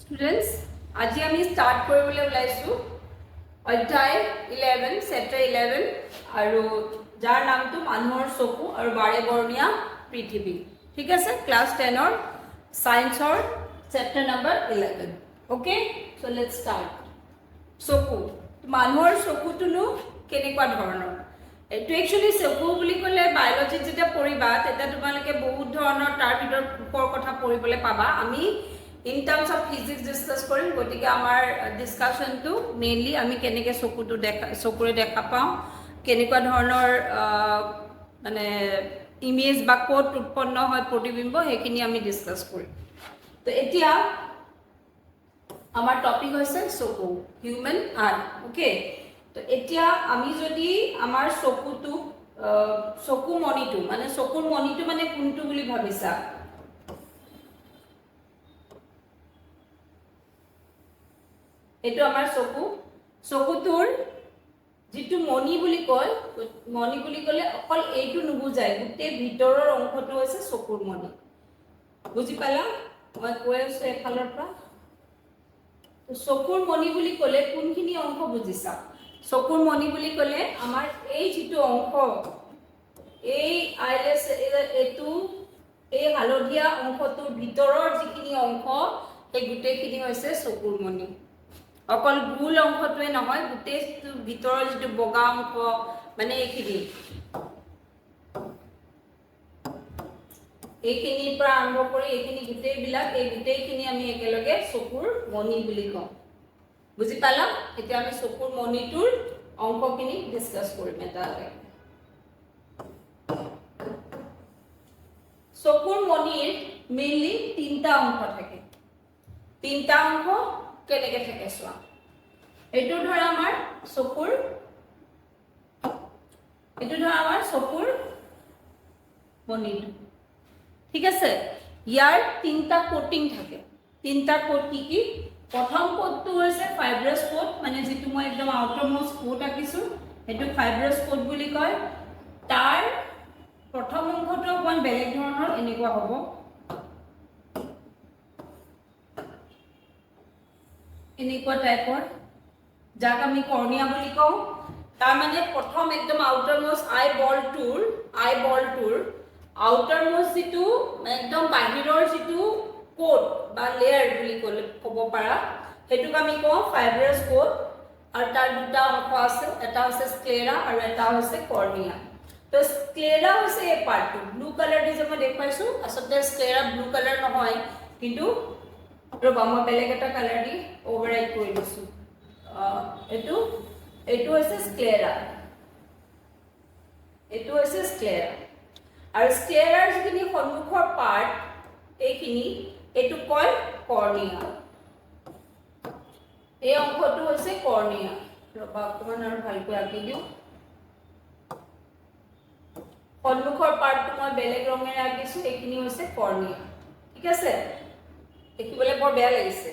Students, আজি আমি start কৰিবলৈ ওলাইছো অধ্যায় 11 চেপ্টাৰ 11 আৰু যাৰ নামটো মানুহৰ চকু আৰু বাৰে বৰ্ণীয়া পৃথিৱী ঠিক আছে ক্লাস 10 ৰ সায়েন্সৰ chapter number 11 okay so let's start চকু মানুহৰ চকুটোনো কেনেকুৱা ধৰণৰ এটো একচুয়ালি চকু বুলি ক'লে বায়োলজি যেতিয়া পঢ়িবা তেতিয়া তোমালোকে বহুত ধৰণৰ তাৰ ভিতৰত ওপৰ কথা পঢ়িবলৈ পাবা আমি in terms of physics discuss কৰিম গতিকে আমাৰ ডিসকাশনটো মেইনলি আমি কেনেকৈ চকুটো চকুৰে দেখা পাওঁ কেনেকুৱা ধৰণৰ মানে ইমেজ বা কোড উৎপন্ন হয় প্ৰতিবিম্ব হেখিনি আমি ডিসকাস কৰিম তো এতিয়া আমাৰ টপিক হৈছে চকু হিউম্যান আই ওকে তো এতিয়া আমি যদি আমাৰ চকুটো চকু মনিটো মানে চকুৰ মনিটো মানে কোনটো বুলি ভাবিছা এটো আমাৰ চকুটোৰ যেটো মনি বুলি কয় মনি বুলি ক'লে অকল এইটো নুবুজায় গুটে ভিতৰৰ অংশটো হৈছে চকুৰ মনি বুজি পালা মই কৈ আছো এফালৰ পৰা তো চকুৰ মনি বুলি ক'লে কোনখিনি অংশ বুজিছা চকুৰ মনি বুলি ক'লে আমাৰ এই যেটো অংশ এই আইলেস এটো এই হালধীয়া অংশটোৰ ভিতৰৰ যিখিনি অংশ এই গুটেখিনি হৈছে চকুৰ মনি অকল গুল অংশটোৱে নহয় গুটেই ভিতৰৰ যেটো বগা অংশ মানে এইখিনিৰ পৰা আৰম্ভ কৰি এইখিনি গুটেই বিলাক এই গুটেইখিনি আমি একেলগে চকুৰ মনি বুলি কওঁ বুজি পালা এতিয়া আমি চকুৰ মনিটোৰ অংশখিনি ডিসকাস কৰিম এটা চকুৰ মনিৰ মেইনলি তিনটা অংশ থাকে তিনটা অংশ কেনেকৈ থাকে চোৱা এটো ধৰা আমাৰ চকুৰ মনিটো ঠিক আছে ইয়াৰ তিনটা কোটিং থাকে তিনটা কোট কি প্ৰথম কোটটো হৈছে ফাইব্ৰাস কোট মানে যেটো মই একদম আউটাৰ মোস্ট কোট আকিছো এটো ফাইব্ৰাস কোট বুলি কয় তাৰ প্ৰথম অংশটো অকমান বেলেগ ধৰণৰ এনেকুৱা হ'ব এনেকুৱা টাইপৰ যাক আমি কৰ্নিয়া বুলি কওঁ তাৰ মানে প্ৰথম একদম আউটাৰ মোস্ট আইবলটোৰ আউটাৰ মোস্ট যেটো একদম বাহিৰৰ যেটো কোট বা লেয়াৰ বুলি ক'ব পাৰা হেতুক আমি কওঁ ফাইব্ৰাস কোট আৰু তাৰ দুটা অংশ আছে এটা হৈছে স্ক্লেৰা আৰু এটা হৈছে কৰ্নিয়া তো স্ক্লেৰা হৈছে এই পাৰ্টটো ব্লু কালাৰ দি যে মই দেখাইছো আসলে স্ক্লেৰা ব্লু কালাৰ নহয় কিন্তু ৰবা মই বেলেগ এটা কালাৰ দি ওভাৰৰাইড কৰি দিছো এটো হৈছে স্ক্লেৰা আৰু স্ক্লেৰাৰ যিখিনি সন্মুখৰ পাৰ্ট এইখিনি এটো কয় কৰ্নিয়া এই অংশটো হৈছে কৰ্নিয়া ৰবা অকমান আৰু ভালকৈ আঁকি দিও সন্মুখৰ পাৰ্টটো মই বেলেগ ৰঙেৰে আঁকিছো এইখিনি হৈছে কৰ্নিয়া ঠিক আছে দেখিবলৈ বৰ বেয়া লাগিছে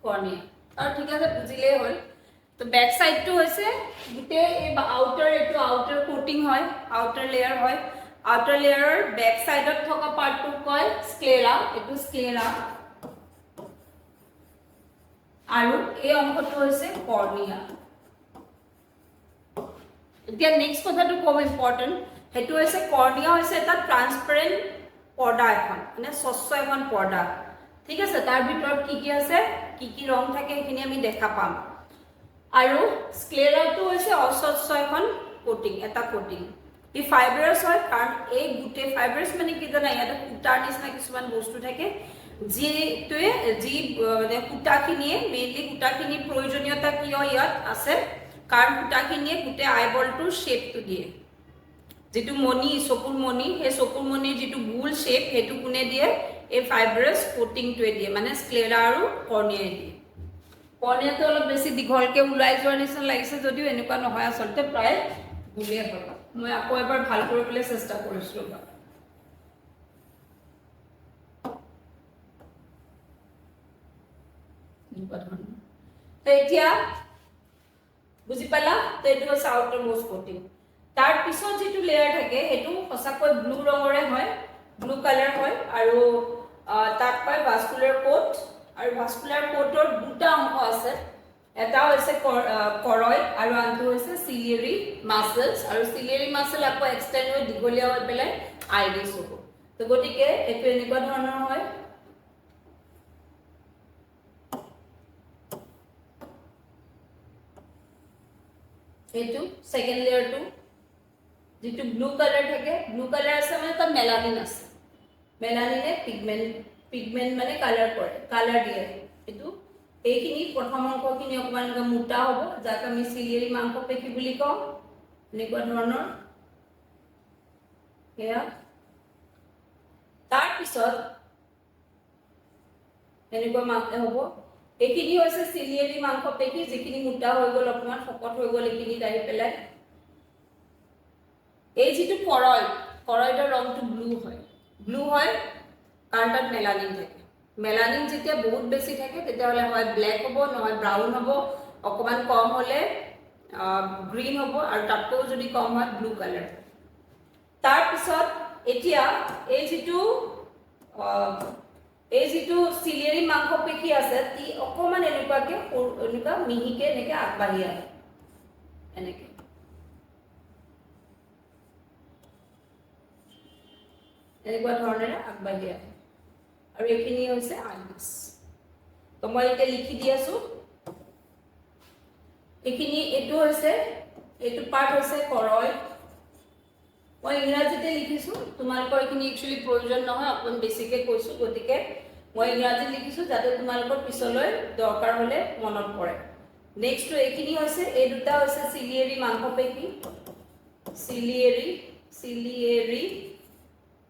কৰ্নিয়া আৰু ঠিক আছে বুজিলেই হ'ল তো ব্যাক সাইডটো হৈছে গুটে এই আউটাৰ কোটিং হয় আউটাৰ লেয়াৰ হয় আউটাৰ লেয়াৰৰ ব্যাক সাইডত থকা পাৰ্টটো কয় স্ক্লেৰা এটো স্ক্লেৰা আৰু এই অংশটো হৈছে কৰ্নিয়া এতিয়া নেক্সট কথাটো কম ইম্পৰ্টেন্ট হেতু হৈছে কৰ্নিয়া হৈছে এটা ট্ৰান্সপাৰেন্ট পৰ্দা এখন মানে স্বচ্ছ এখন পৰ্দা ঠিক আছে তাৰ ভিতৰত কি আছে কি ৰং থাকে এখিনি আমি দেখা পাম আৰু স্ক্লেৰাটো হৈছে অস্বচ্ছ এখন এটা কোটিং ই ফাইব্ৰাস হয় কাৰণ এই গুটে ফাইব্ৰাস মানে কি জানা ইয়াতে কুটাৰ নিচিনা কিছুমান বস্তু থাকে যিটোৱে মানে কুটাখিনিয়ে মেইনলি কুটাখিনিৰ প্ৰয়োজনীয়তা কিয় ইয়াত আছে কাৰণ কুটাখিনিয়ে গুটে আইবলটোৰ শেপটো দিয়ে যেটো মনি চকুৰ মনি হে চকুৰ মনিৰ যেটো গোল শেপ হেতু কোনে দিয়ে এই ফাইব্ৰাস কোটিংটোৱে দিয়ে মানে স্ক্লেৰা আৰু কৰ্নিয়াই দিয়ে কৰ্নিয়াটো অলপ বেছি দীঘলকে উলাই যোৱাৰ নিচিনা লাগিছে যদিও এনেকুৱা নহয় আসলতে প্ৰায় গুলিয়ে হয় মই আকৌ এবাৰ ভাল কৰিবলৈ চেষ্টা কৰিছো তো এতিয়া বুজি পালা তো এইটো হৈছে আউটাৰ মোষ্ট কোটিং তাৰ পিছত যেটো লেয়াৰ থাকে হেতু সঁচাকৈ ব্লু ৰঙৰে হয় ব্লু কালাৰ হয় আৰু তাক পাই ভাস্কুলাৰ কোট আৰু ভাস্কুলাৰ কোটৰ দুটা অংশ আছে এটা হৈছে কৰয় আৰু আনটো হৈছে চিলিয়াৰী মাসলস আৰু চিলিয়াৰী মাসল আকৌ এক্সটেন্ড হৈ দীঘলীয়া হৈ পেলাই আইৰিছ হ'ব তো গতিকে এটো এনেকুৱা ধৰণৰ হয় এইটো সেকেন্ড লেয়াৰ টু যেটো ব্লু কালাৰ থাকে ব্লু কালাৰ আছে মানে তাত মেলানিন আছে মেলানিনে পিগমেন্ট মানে কালাৰ কৰে কালাৰ দিয়ে এটো এইখিনি প্ৰথম অংশখিনি অকমান মোটা হ'ব যাক আমি চিলিয়াৰী মাংসপেশী বুলি কওঁ এনেকুৱা ধৰণৰ এয়া তাৰ পিছত এনেকুৱা মাংস হ'ব এইখিনি হৈছে চিলিয়াৰী মাংসপেশী যিখিনি মোটা হৈ গ'ল অকমান শকত হৈ গ'ল এইখিনি আহি পেলাই এই যেটো কৰয়ৰ ৰংটো ব্লু হয় কাৰণ তাত মেলানিন থাকে মেলানিন যেতিয়া বহুত বেছি থাকে তেতিয়াহলে হয় ব্ল্যাক হ'ব নহয় ব্ৰাউন হ'ব অকমান কম হলে গ্ৰীন হ'ব আৰু তাতকৈ যদি কম হয় ব্লু কালাৰ তাৰ পিছত এতিয়া এই যেটো চিলিয়াৰী মাংসপেশী আছে তি অকমান এনেকুৱাকে এনেকুৱা মিহিকে এনেকে আগবাঢ়ি আহে এনেকে এনেকুৱা ধৰণেৰে আগবাঢ়ি আহে আৰু এইখিনি হৈছে আইৰিছ তো মই এতিয়া লিখি দি আছো এইখিনি এটো হৈছে এটো পাৰ্ট হৈছে কৰয় মই ইংৰাজীতে লিখিছো তোমালোকৰ এইখিনি একচুয়ালি প্ৰয়োজন নহয় অকন বেছিকে কৈছো গতিকে মই ইংৰাজী লিখিছো যাতে তোমালোকৰ পিছলৈ দৰকাৰ হলে মনত পৰে নেক্সট এইখিনি হৈছে এই দুটা হৈছে চিলিয়াৰী মাংসপেশী চিলিয়াৰী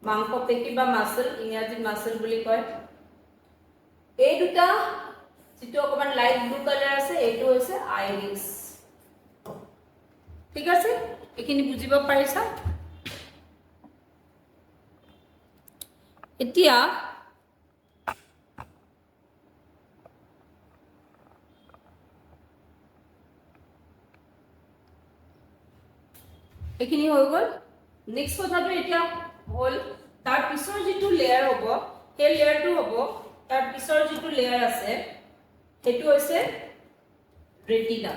মাংসপেশী বা মাসল ইংৰাজীত মাসল বুলি কয় এই দুটা যেটো অকমান লাইট ব্লু কালাৰ আছে এইটো হৈছে আইৰিছ ঠিক আছে এইখিনি বুজিব পাৰিছা এতিয়া এইখিনি হৈ গ'ল নেক্সট কথাটো এতিয়া হল তাৰ পিছৰ যেটো লেয়াৰ হ'ব সেই লেয়াৰটো হ'ব তাৰ পিছৰ যেটো লেয়াৰ আছে হেতু হৈছে ৰেটিনা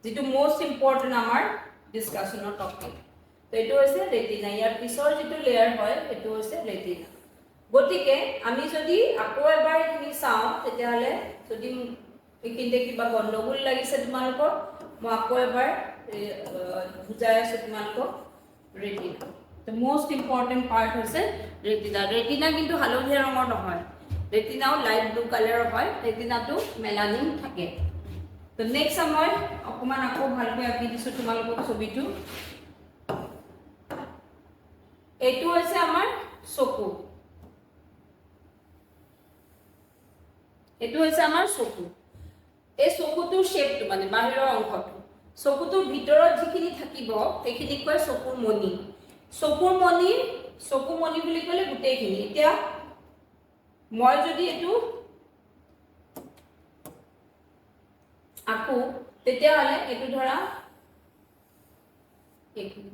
যেটো মোস্ট ইম্পৰ্টেন্ট আমাৰ ডিসকাশনৰ টপিক তো এটো হৈছে ৰেটিনা ইয়াৰ পিছৰ যেটো লেয়াৰ হয় হেতু হৈছে ৰেটিনা গতিকে আমি যদি আকৌ এবাৰ এইখিনি চাওঁ তেতিয়াহলে যদি এইখিনিতে কিবা গণ্ডগোল লাগিছে তোমালোকৰ মই আকৌ এবাৰ বুজাই আছো তোমালোকক retina the most important part হৈছে ৰেটিনা কিন্তু হালধীয়া ৰঙৰ নহয় ৰেটিনাও লাইট ব্লু কালাৰৰ হয় ৰেটিনাটো মেলানিন থাকে তো নেক্সট মই অকমান আকৌ ভালকৈ আঁকি দিছো তোমালোকক ছবিটো এটো হৈছে আমাৰ চকু এটো হৈছে আমাৰ চকু এই চকুটোৰ শেপটো মানে বাহিৰৰ অংশটো চকুটোৰ ভিতৰত যিখিনি থাকিব সেইখিনি কয় চকুৰ মণি বুলি ক'লে গোটেইখিনি এতিয়া মই যদি এটো আকো তেতিয়াহলে এটো ধৰা এইখিনি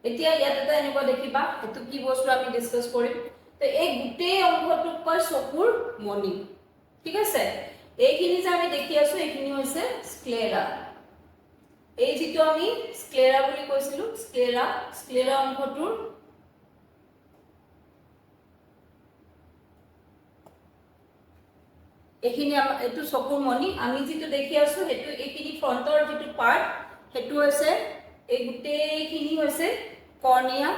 এতিয়া ইয়াত এটা এনেকুৱা দেখিবা এটো কি বস্তু আমি ডিসকাস কৰিম তো এই গোটেই অংশটোক কয় চকুৰ মণি ঠিক আছে এইখিনি যে আমি দেখি আছো এইখিনি হৈছে স্ক্লেৰা এই যেটো আমি স্ক্লেৰা বুলি কৈছিলো স্ক্লেৰা অংশটোৰ এইখিনি এটো চকুৰ মণি আমি যেটো দেখি আছো হেতু এইখিনি ফ্ৰন্টৰ যেটো পাৰ্ট হেতু হৈছে এই গোটেইখিনি হৈছে কৰ্নিয়া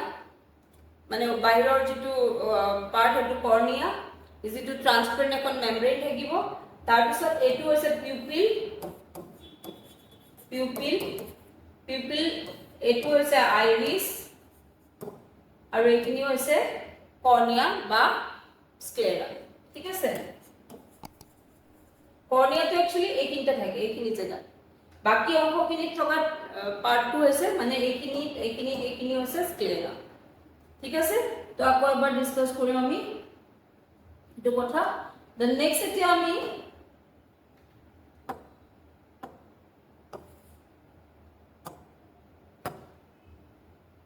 মানে বাহিৰৰ যেটো পাৰ্ট হেতু কৰ্নিয়া যেটো ট্ৰান্সপাৰেন্ট এখন মেমব্ৰেন থাকিব তাৰ পিছত এটো হৈছে পিউপিল এটো হৈছে আইৰিছ আৰু এইখিনি হৈছে কৰ্নিয়া বা স্ক্লেৰা ঠিক আছে কৰ্নিয়াটো একচুয়ালি এইখিনিতে থাকে এইখিনি জায়গা বাকি অংশখিনিত থকা পাৰ্টটো হৈছে মানে এইখিনি হৈছে স্ক্লেৰা ঠিক আছে তো আকৌ এবাৰ ডিসকাস কৰিম আমি এটো কথা the next এতিয়া আমি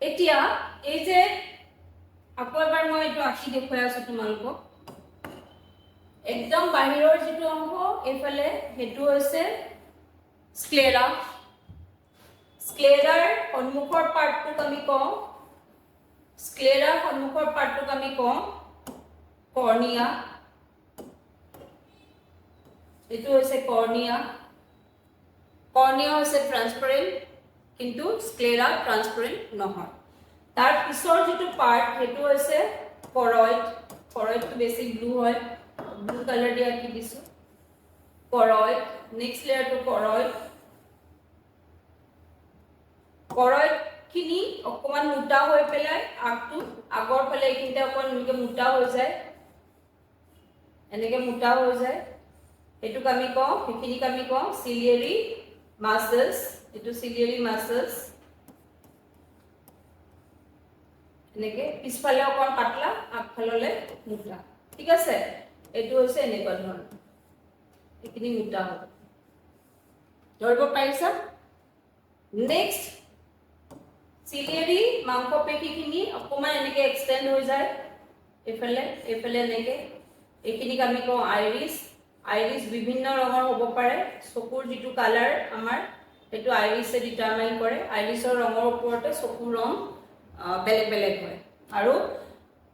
এতিয়া এই যে আকৌ এবাৰ মই এইটো আঁকি দেখুৱাই আছো তোমালোকক একদম বাহিৰৰ যিটো অংশ এইফালে সেইটো হৈছে স্ক্লেৰা স্ক্লেৰাৰ সন্মুখৰ পাৰ্টটোক আমি কওঁ স্ক্লেৰাৰ সন্মুখৰ পাৰ্টটোক আমি কওঁ কৰ্নিয়া এইটো হৈছে কৰ্নিয়া কৰ্নিয়া হৈছে ট্ৰান্সপাৰেন্ট কিন্তু স্ক্লেৰা ট্ৰান্সপাৰেন্ট নহয় তাৰ পিছৰ যিটো পাৰ্ট সেইটো হৈছে কৰয়েড কৰয়েডটো বেছি ব্লু হয় ব্লু কালাৰ দিয়া কি দিছো কৰয়েড নেক্সট লেয়াৰটো কৰয়েড কৰয়েড খিনি অকমান মোটা হৈ পেলাই আগটো আগৰ ফালে এইখিনিতে অকমান এনেকে মোটা হৈ যায় এনেকে মোটা হৈ যায় এটুক আমি কওঁ সেইখিনিক আমি কওঁ সিলিয়ারি মাসলস এটু সিলিয়ারি মাসলস এনেকে পিছফালে অকন পাতলা আগফাললে মোটা ঠিক আছে এটু হৈছে এনেকুৱা ধৰণৰ এইখিনি মোটা হ'ব ধৰিব পাৰিছা নেক্সট সিলিয়ারি মাংসপেশীখিনি অকমান এনেকে এক্সটেন্ড হৈ যায় এফালে এফালে এনেকে এইখিনিক আমি কওঁ আইৰিছ আইৰিছ বিভিন্ন ৰঙৰ হ'ব পাৰে চকুৰ যিটো কালাৰ আমাৰ এটো আইৰিছে ডিটাৰমাইন কৰে আইৰিছৰ ৰঙৰ ওপৰতে চকুৰ ৰং বেলেগ বেলেগ হয় আৰু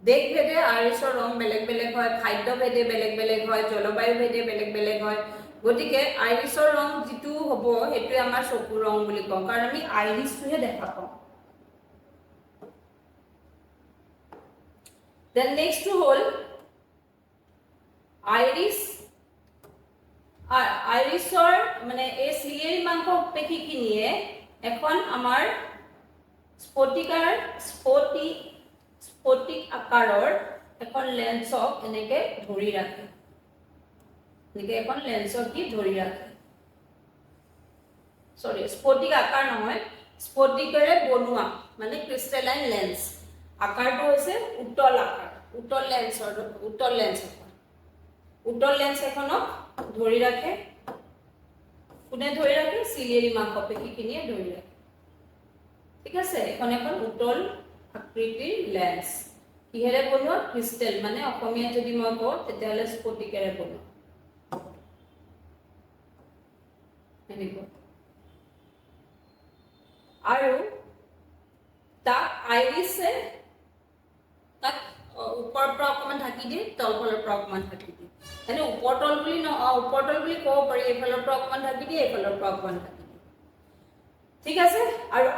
দেশ ভেদে আইৰিছৰ ৰং বেলেগ বেলেগ হয় খাদ্য ভেদে বেলেগ বেলেগ হয় জলবায়ু ভেদে বেলেগ বেলেগ হয় গতিকে আইৰিছৰ ৰং যিটো হ'ব হেতু আমাৰ চকুৰ ৰং বুলি কওঁ কাৰণ আমি আইৰিছটোহে দেখা পাওঁ then next to whole আইৰিছৰ মানে এই সিলিয়াৰি মাংসপেশীখিনিয়ে এখন আমাৰ স্ফটিক আকাৰৰ এখন লেন্সক এনেকে ধৰি ৰাখে এনেকে এখন লেন্সক কি ধৰি ৰাখে সৰি স্ফটিক আকাৰ নহয় স্ফটিকৰে বনোৱা মানে ক্ৰিষ্টেলাইন লেন্স আকাৰটো হৈছে উত্তল আকাৰ উত্তল লেন্স এখনক ধৰি ৰাখে কোনে ধৰি ৰাখে সিলিয়াৰি মাংসপেশীখিনিয়ে ধৰি ৰাখে ঠিক আছে এখন এখন উত্তল আকৃতিৰ লেন্স কিহেৰে বনোৱা ক্ৰিষ্টেল মানে অসমীয়া যদি মই কওঁ তেতিয়াহ'লে স্ফটিকেৰে বনোৱা এনেকুৱা আৰু তাক আইৰিছে তাক উপৰ পৰা অকমান ঢাকি দিয়ে তলফালৰ পৰা অকমান ঢাকি দিয়ে মানে উপৰতল বুলি ক'ব পাৰি এইফালৰ পৰা অকমান ঢাকি দিয়ে এইফালৰ পৰা অকমান ঢাকি দিয়ে ঠিক আছে আৰু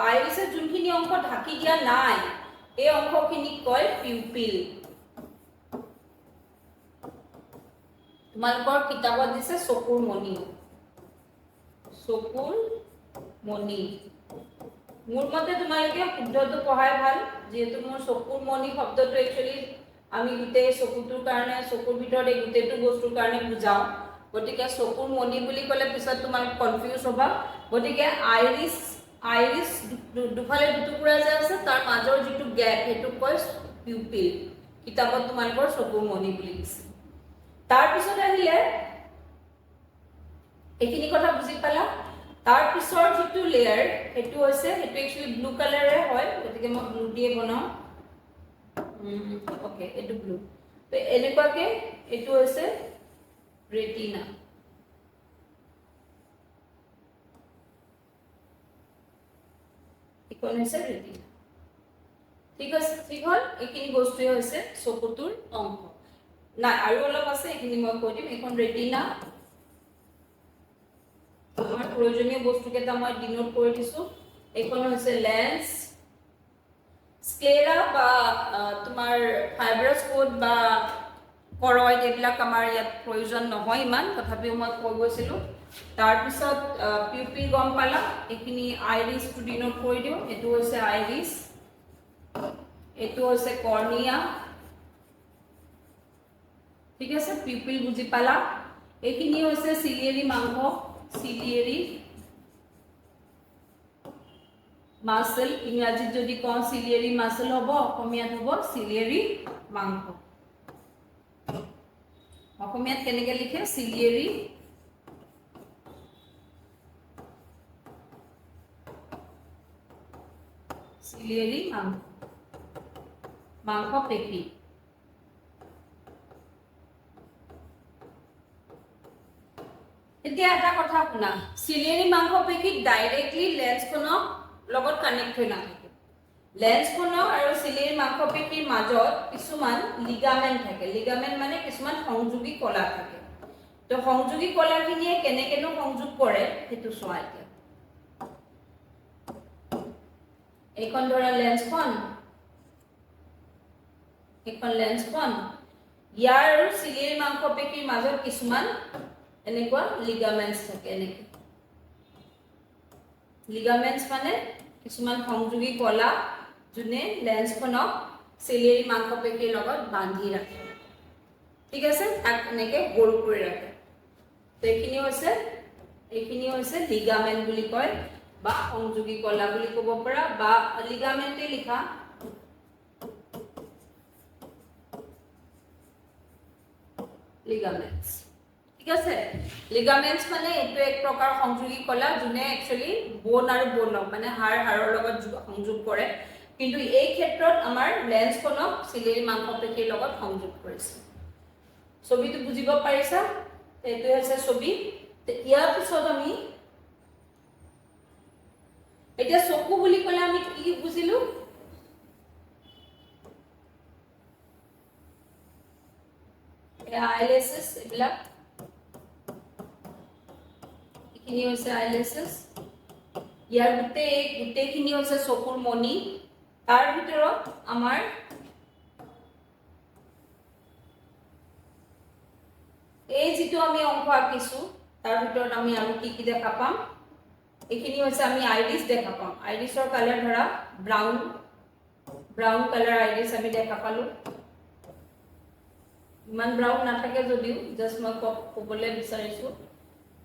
আইৰিছে যোনখিনি অংশ ঢাকি দিয়া নাই এই অংশখিনিক কয় পিউপিল তোমালোকৰ কিতাপত দিছে চকুৰ মণি মোৰ মতে তোমালোকে শুদ্ধটো পঢ়াই ভাল যেহেতু মোৰ চকুৰ মণি শব্দটো একচুয়ালি আমি গুটেই চকুটোৰ কাৰণে চকুৰ ভিতৰত এই গুটেইটো বস্তুৰ কাৰণে বুজাও গতিকে চকুৰ মণি বুলি ক'লে পিছত তোমালোক কনফিউজ হ'বা গতিকে আইৰিছ দুফালে দুটুকুৰা যে আছে তাৰ মাজৰ যিটো গ্যাপ হেতু কয় পিউপিল কিতাপত তোমালোকৰ চকুৰ মণি বুলি দিছে তাৰ পিছত আহিলে এইখিনি কথা বুজি পালা তাৰ পিছৰ যিটো লেয়াৰ হেতু হৈছে হেতু একচুয়ালি ব্লু কালাৰে হয় গতিকে মই ব্লু দিয়ে বনাও ওকে এটু ব্লু তো এনেকুৱাকে এটু হৈছে ৰেটিনা ইকন হৈছে ৰেটিনা ঠিক আছে ঠিক হল এইখিনি বস্তুই হৈছে চকুটোৰ অংশ না আৰু অলপ আছে এইখিনি মই কৈ দিম এখন ৰেটিনা আমাৰ প্ৰয়োজনীয় বস্তুকেইটা মই ডিনোট কৰি দিছো এখন হৈছে লেন্স স্ক্লেৰা বা তোমাৰ ফাইব্ৰাছ কোড বা কৰয়েড এইবিলাক আমাৰ ইয়াত প্ৰয়োজন নহয় ইমান তথাপিও মই কৈ গৈছিলো তাৰ পিছত পিউপিল গম পালা এইখিনি আইৰিছটো ডিনোট কৰি দিও এটো হৈছে আইৰিছ এটো হৈছে কৰ্নিয়া ঠিক আছে পিউপিল বুজি পালা এইখিনি হৈছে সিলিয়াৰি মাংস সিলিয়াৰি মাসল ইংৰাজীত যদি কোন সিলিয়াৰি মাসল হ'ব অসমীয়াত হ'ব সিলিয়াৰি মাংস অসমীয়াত কেনেকে লিখে সিলিয়াৰি চিলিয়েৰী মাংসপেশী। এতিয়া এটা কথা শুনা, চিলিয়েৰী মাংসপেশীত ডাইৰেক্টলি লেন্সখনৰ লগত কানেক্ট হৈ নাথাকে। লেন্সখনৰ আৰু চিলিয়েৰী মাংসপেশীৰ মাজত কিছুমান লিগামেণ্ট থাকে। লিগামেণ্ট মানে কিছুমান সংযোগী কলা থাকে। তো সংযোগী কলাখিনিয়ে কেনেকেনো সংযোগ কৰে সেইটো চোৱা এতিয়া। এইখন ধৰা লেন্সখন, এইখন লেন্সখন, ইয়াৰ আৰু চিলিয়েৰী মাংসপেশীৰ মাজত কিছুমান এনেকুৱা লিগামেন্টস থাকে। এনেকে লিগামেন্টস মানে কিছুমান সংযোগী কলা যোনে লেন্সখনক চিলিয়েৰী মাংসপেশীৰ লগত বান্ধি ৰাখে। ঠিক আছে, তাক এনেকে গোল কৰি ৰাখে। তো এইখিনি হৈছে লিগামেন্ট বুলি কয় বা সংযোগী কলা বুলি ক'ব পাৰা, বা লিগামেন্টে লিখা। লিগামেন্টস, ঠিক আছে। লিগামেন্টস মানে এইটো এক প্ৰকাৰ সংযোগী কলা যোনে একচুয়ালি বোন আৰু বোনক মানে হাড়ৰ লগত সংযোগ কৰে, কিন্তু এই ক্ষেত্ৰত আমাৰ লেন্সখনক চিলিয়েৰী মাংসপেশীৰ লগত সংযোগ কৰিছে। ছবিটো বুজিব পাৰিছা? এইটো হৈছে ছবি। ইয়াৰ পিছত আমি এতিয়া চকু বুলি ক'লে আমি কি বুজিলো? আইলেছেস, এইবিলাক এইখিনি হৈছে আইলেছেস। ইয়াৰ গোটেইখিনি হৈছে চকুৰ মণি। তাৰ ভিতৰত আমাৰ এই যিটো আমি অংশ আঁকিছো তাৰ ভিতৰত আমি আৰু কি দেখা পাম? এইখিনি হৈছে আমি আইৰিছ দেখা পাম। আইৰিছৰ কালাৰ ধৰা ব্ৰাউন কালাৰ আইৰিছ আমি দেখা পালো। ইমান ব্ৰাউন নাথাকে যদিও জাষ্ট মই ক'বলৈ বিচাৰিছো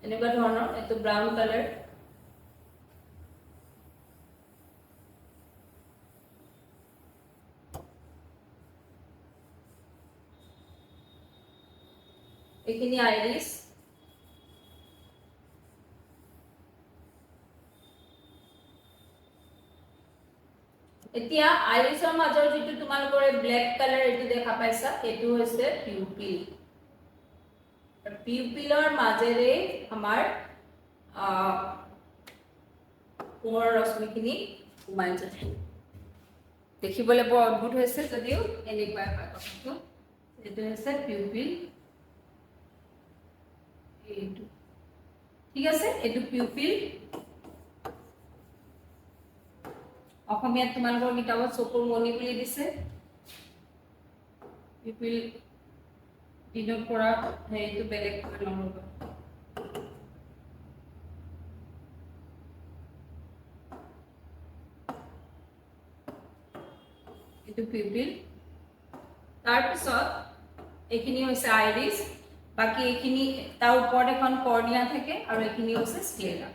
এনেকুৱা ধৰণৰ এইটো ব্ৰাউন কালাৰ। এইখিনি আইৰিছ। এতিয়া আইৰিছৰ মাজৰ যিটো তোমালোকৰ ব্লেক কালাৰ এইটো দেখা পাইছা, এইটো হৈছে পিউপিল। পিউপিলৰ মাজেৰে আমাৰ পোহৰৰ ৰশ্মিখিনি সোমাই যায়। দেখিবলৈ বৰ অদ্ভুত হৈছে যদিও এনেকুৱা হয় কথাটো। এইটো হৈছে পিউপিল, এইটো ঠিক আছে। এইটো পিউপিল। অসমীয়াত তোমালোকৰ কিতাপত চকুৰ মণি বুলি দিছে। পিউপিল ডিনোট কৰা হেৰিটো বেলেগ নহ'ব। এইটো পিউপিল। তাৰপিছত এইখিনি হৈছে আইৰিছ। বাকি এইখিনি তাৰ ওপৰত এখন কৰ্নিয়া থাকে আৰু এইখিনি হৈছে স্ক্লেৰা।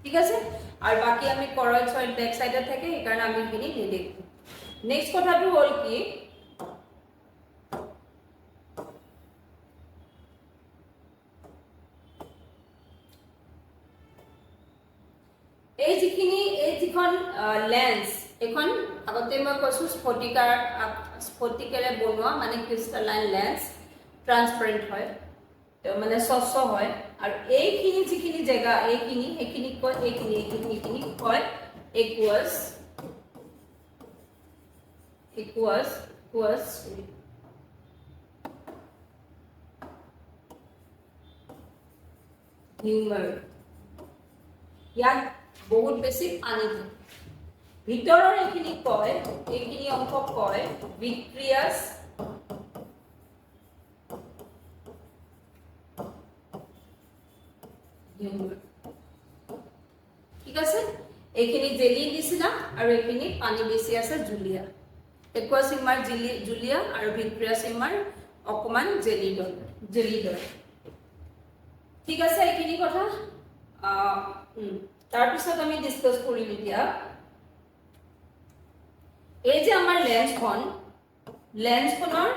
ঠিক আছে, আৰু বাকি আমি কৰইড বেক সাইডত থাকে, সেইকাৰণে আমি এইখিনি নেদেখো। নেক্সট কথাটো হ'ল কি, এই যিখন লেন্স, এখন আগতে মই কৈছো স্ফটিকেৰে বনোৱা মানে ক্ৰিষ্টালাইন লেন্স, ট্ৰান্সপাৰেণ্ট হয় মানে স্বচ্ছ হয়। আৰু এইখিনি যিখিনি জেগা এইখিনি কয় এইখিনি কয় একুয়াস হিউমাৰ। ইয়াত বহুত বেছি পানী থাকে। ভিতৰৰ এইখিনি অংশ কয় ভিট্ৰিয়াছ হিউমাৰ। ঠিক আছে, এইখিনি জেলি নিচিনা আৰু এইখিনি পানী বেছি আছে জুলীয়া। একুয়াছ হিউমাৰ জুলীয়া আৰু ভিট্ৰিয়াছ হিউমাৰ অকমান জেলি দৰে। ঠিক আছে, এইখিনি কথা। তাৰপিছত আমি ডিসকাস কৰিম এতিয়া এই যে আমাৰ লেন্সখনৰ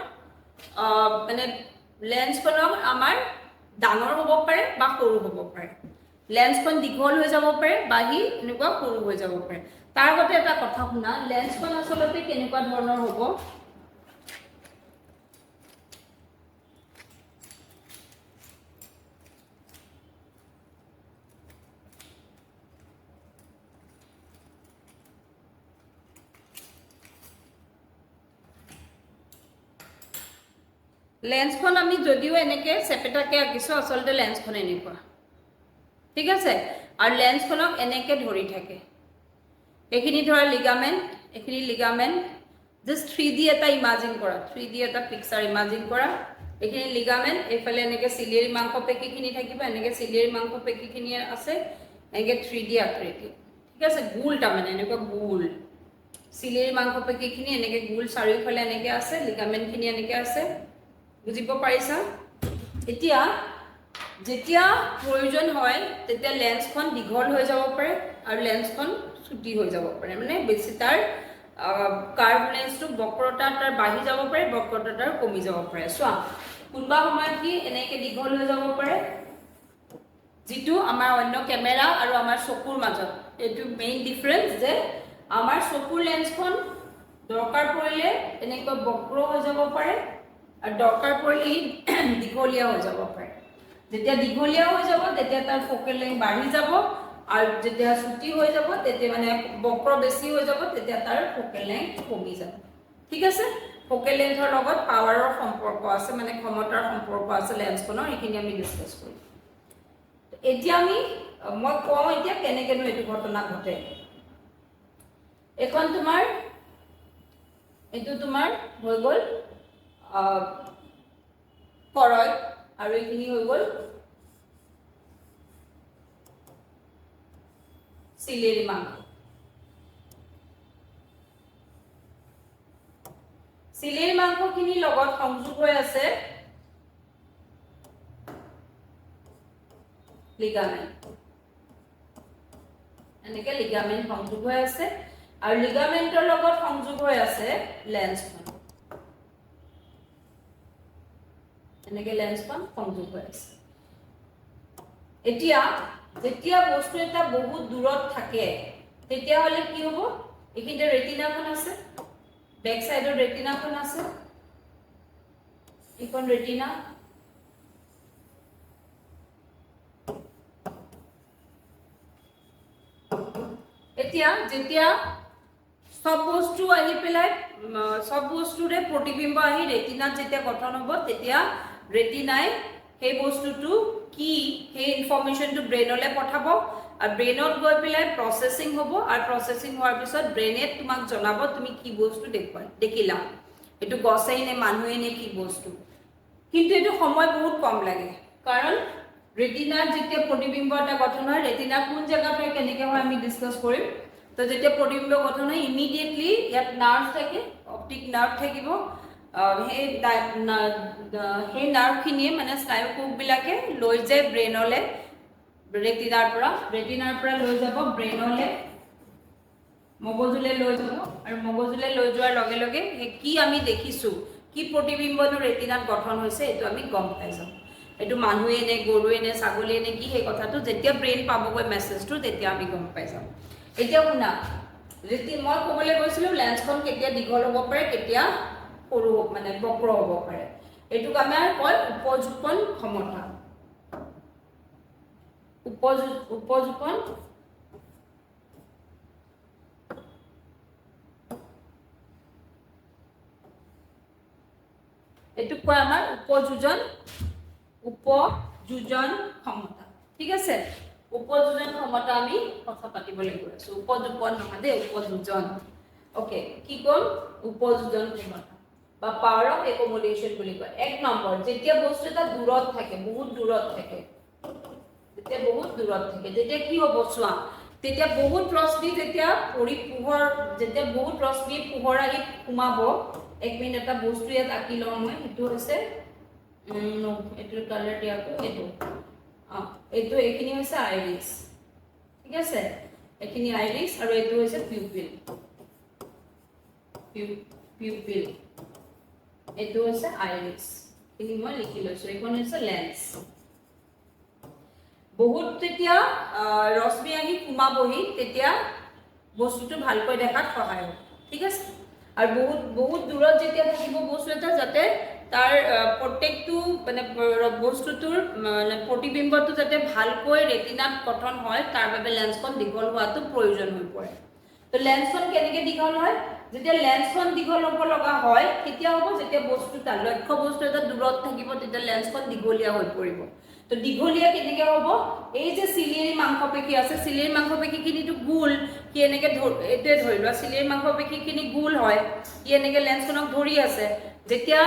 মানে লেন্সখনৰ আমাৰ ডাঙৰ হ'ব পাৰে বা সৰু হ'ব পাৰে। লেন্সখন দীঘল হৈ যাব পাৰে বা হি এনেকুৱা সৰু হৈ যাব পাৰে তাৰ আগতে এটা কথা শুনা লেন্সখন আচলতে কেনেকুৱা ধৰণৰ হ'ব লেন্সখন আমি যদিও এনেকে চেপেটাকে আঁকিছো আচলতে লেন্সখন এনেকুৱা ঠিক আছে আৰু লেন্সখনক এনেকে ধৰি থাকে এখিনি ধৰা লিগামেন্ট এখিনি লিগামেন্ট জাস্ট 3D এটা ইমাজিন কৰা 3D এটা পিকচাৰ ইমাজিন কৰা এখিনি লিগামেন্ট এফালে এনেকে সিলিয়াৰি মাংস পেকিখিনি থাকিব এনেকে সিলিয়াৰি মাংস পেকিখিনি আছে এনেকে 3D আকৃতি ঠিক আছে গোলটা মানে এনেকুৱা গোল সিলিয়াৰি মাংস পেকিখিনি এনেকে গোল চাৰিওফালে এনেকে আছে লিগামেন্টখিনি এনেকে আছে বুজিব পাৰিছা এতিয়া যেতিয়া প্ৰয়োজন হয় তেতিয়া লেন্সখন দীঘল হৈ যাব পাৰে আৰু লেন্সখন ছুটি হৈ যাব পাৰে মানে বেছি তাৰ কাৰ্ভ লেন্সটো বক্ৰতা তাৰ বাঢ়ি যাব পাৰে বক্ৰতা তাৰ কমি যাব পাৰে চোৱা কোনবা সময়ত কি এনেকে দীঘল হৈ যাব পাৰে যেটো আমাৰ অন্য ক্যামেৰা আৰু আমাৰ চকুৰ মাজত এটো মেইন ডিফাৰেন্স যে আমাৰ চকুৰ লেন্সখন দৰকাৰ পৰিলে এনেকৈ বক্ৰ হৈ যাব পাৰে আৰু দৰকাৰ পৰিলে দীঘলীয়া হৈ যাব পাৰে যেতিয়া দীঘলীয়া হৈ যাব তেতিয়া তাৰ ফোকেল লেংথ বাঢ়ি যাব আৰু যেতিয়া ছুটি হৈ যাব তেতিয়া মানে বক্ৰ বেছি হৈ যাব তেতিয়া তাৰ ফোকেল লেংথ কমি যাব ঠিক আছে ফোকেল লেংথৰ লগত পাৱাৰৰ সম্পৰ্ক আছে মানে ক্ষমতাৰ সম্পৰ্ক আছে লেন্সখনৰ এখিনি আমি ডিসকাস কৰিম এতিয়া আমি মই কওঁ এতিয়া কেনেকেনো এটো ঘটনা ঘটে এখন তোমাৰ এটো তোমাৰ হৈ গল কৰয় আৰু এখিনি হৈ গল সিলিয়াৰি মাংস সিলিয়াৰি মাংসখিনি লগত সংযোগ হৈ আছে লিগামেন্ট এনেকে লিগামেন্ট সংযোগ হৈ আছে আৰু লিগামেন্টৰ লগত সংযোগ হৈ আছে লেন্সখন এনেকে লেন্সখন সংযোগ হৈ আছে এতিয়া যেতিয়া বস্তু এটা বহুত দূৰত থাকে তেতিয়া হলে কি হ'ব এখিনতে ৰেটিনাখন আছে ব্যাক সাইডৰ ৰেটিনাখন আছে ইকন ৰেটিনা এতিয়া যেতিয়া সব বস্তু আহি পেলাই সব বস্তুৰে প্ৰতিবিম্ব আহি ৰেটিনাত যেতিয়া গঠন হ'ব তেতিয়া ৰেটিনাই সেই বস্তুটো কি সেই ইনফৰমেশনটো ব্ৰেইনলৈ পঠাব আৰু ব্ৰেইনত গৈ পেলাই প্ৰসেসিং হ'ব আৰু প্ৰসেসিং হোৱাৰ পিছত ব্ৰেইনে তোমাক জনাব তুমি কি বস্তু দেখিলা এটো গছাই নে মানুহে নে কি বস্তু কিন্তু এটো সময় বহুত কম লাগে কাৰণ ৰেটিনাৰ যেতিয়া প্ৰতিবিম্ব এটা গঠন হয় ৰেটিনা কোন জায়গা পৰা কেনেকৈ হয় আমি ডিসকাস কৰিম তো যেতিয়া প্ৰতিবিম্ব গঠন হয় ইমিডিয়েটলি ইয়াত নাৰ্ভ থাকে অপটিক নাৰ্ভ থাকিব সেই নাৰ্ভখিনিয়ে মানে স্নায়ুকোষ বিলাকে লৈ যায় ব্ৰেইনলে ৰেটিনাৰ পৰা লৈ যাব ব্ৰেইনলে মগজুলে লৈ যাব আৰু মগজুলে লৈ যোৱাৰ লগে লগে কি আমি দেখিছো কি প্ৰতিবিম্বনো ৰেটিনাত গঠন হৈছে এটো আমি গম পাই যাম এটো মানুহে নে গৰুৱে নে ছাগলীয়ে নে কি সেই কথাটো যেতিয়া ব্ৰেইন পাবগৈ মেছেজটো তেতিয়া আমি গম পাই যাম এতিয়া শুনা মই ক'বলৈ গৈছিলো লেন্সখন কেতিয়া দীঘল হ'ব পাৰে কেতিয়া সৰু মানে বক্ৰ হ'ব পাৰে এটুক আমাৰ কয় উপযোগন ক্ষমতা উপযোগন এটুক কয় আমাৰ উপযোজন ক্ষমতা ঠিক আছে উপযোজন ক্ষমতা আমি কথা পাতিবলৈ গৈ আছো উপযোগন নহয় দে উপযোজন ওকে কি কম উপযোজন ক্ষমতা বা পাৱাৰ অফ একমোডেশন বুলি কয় এক নম্বৰ যেতিয়া বস্তু এটা দূৰত থাকে বহুত দূৰত থাকে যেতিয়া কি হ'ব চোৱা তেতিয়া বহুত ৰশ্মি যেতিয়া পোহৰ যেতিয়া বহুত ৰশ্মি পোহৰ আহি সোমাব এক মিনিট এটা বস্তু ইয়াত আঁকি লওঁ মই সেইটো হৈছে এটোৰ কালাৰ দিয়াটো এইটো এইখিনি হৈছে আইৰিছ ঠিক আছে এইখিনি আইৰিছ আৰু এইটো হৈছে পিউপিল এইটো হৈছে আইৰিছ এইখিনি মই লিখি লৈছো এইখন হৈছে লেন্স বহুত যেতিয়া ৰশ্মি আহি সোমাবহি তেতিয়া বস্তুটো ভালকৈ দেখাত সহায় হ'ব ঠিক আছে আৰু বহুত দূৰত যেতিয়া থাকিব বস্তু এটা যাতে তাৰ প্ৰত্যেকটো মানে বস্তুটোৰ মানে প্ৰতিবিম্বটো যাতে ভালকৈ ৰেটিনাত গঠন হয় তাৰ বাবে লেন্সখন দীঘল হোৱাটো প্ৰয়োজন হৈ পৰে তো লেন্সখন কেনেকৈ দীঘল হয় যেতিয়া লেন্সখন দীঘল হ'ব লগা হয় কেতিয়া হ'ব যেতিয়া বস্তুটা লক্ষ্য বস্তু এটা দূৰত থাকিব তেতিয়া লেন্সখন দীঘলীয়া হৈ পৰিব তো দীঘলীয়া কেনেকৈ হ'ব এই যে চিলিয়েৰী মাংসপেশী আছে চিলিয়েৰী মাংসপেশীখিনিটো গোল কি এনেকৈ এইটোৱে ধৰি লোৱা চিলিয়েৰী মাংসপেশীখিনি গোল হয় কি এনেকৈ লেন্সখনক ধৰি আছে যেতিয়া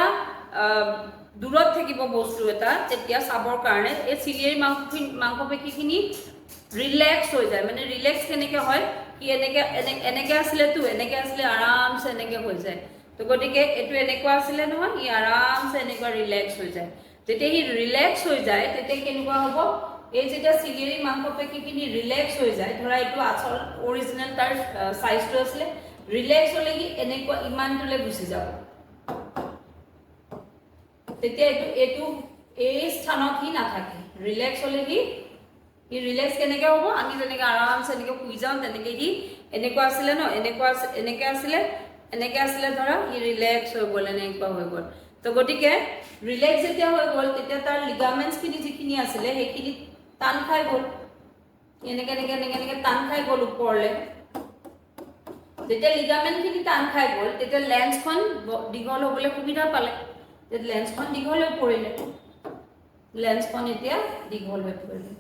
দূৰত থাকিব বস্তু এটা তেতিয়া চাবৰ কাৰণে এই চিলিয়েৰী মাংসপেশীখিনি ৰিলেক্স হৈ যায় মানে ৰিলেক্স কেনেকৈ হয় কি এনেকৈ আছিলেতো এনেকৈ আছিলে আৰামছে এনেকৈ হৈ যায় তো গতিকে এইটো এনেকুৱা আছিলে নহয় ই আৰামছে এনেকুৱা ৰিলেক্স হৈ যায় যেতিয়া সি ৰিলেক্স হৈ যায় তেতিয়া কেনেকুৱা হ'ব এই যেতিয়া চিলিয়েৰী মাংসপেশীখিনি ৰিলেক্স হৈ যায় ধৰা এইটো আচল অৰিজিনেল তাৰ সাইজটো আছিলে ৰিলেক্স হ'লে কি এনেকুৱা ইমানটোলৈ গুচি যাব তেতিয়া এইটো এই স্থানত কি নাথাকে ৰিলেক্স হ'লে কি ই ৰিলেক্স কেনেকৈ হ'ব আমি যেনেকৈ আৰামছে এনেকৈ শুই যাওঁ তেনেকৈ সি এনেকুৱা আছিলে ন এনেকৈ আছিলে ধৰা ই ৰিলেক্স হৈ গ'ল এনেকুৱা হৈ গ'ল তো গতিকে ৰিলেক্স যেতিয়া হৈ গ'ল তেতিয়া তাৰ লিগামেণ্টছখিনি যিখিনি আছিলে সেইখিনি টান খাই গ'ল এনেকৈ টান খাই গ'ল ওপৰলৈ যেতিয়া লিগামেণ্টখিনি টান খাই গ'ল তেতিয়া লেন্সখন দীঘল হ'বলৈ সুবিধা পালে তেতিয়া লেন্সখন দীঘল হৈ পৰিলে লেন্সখন এতিয়া দীঘল হৈ পৰিলে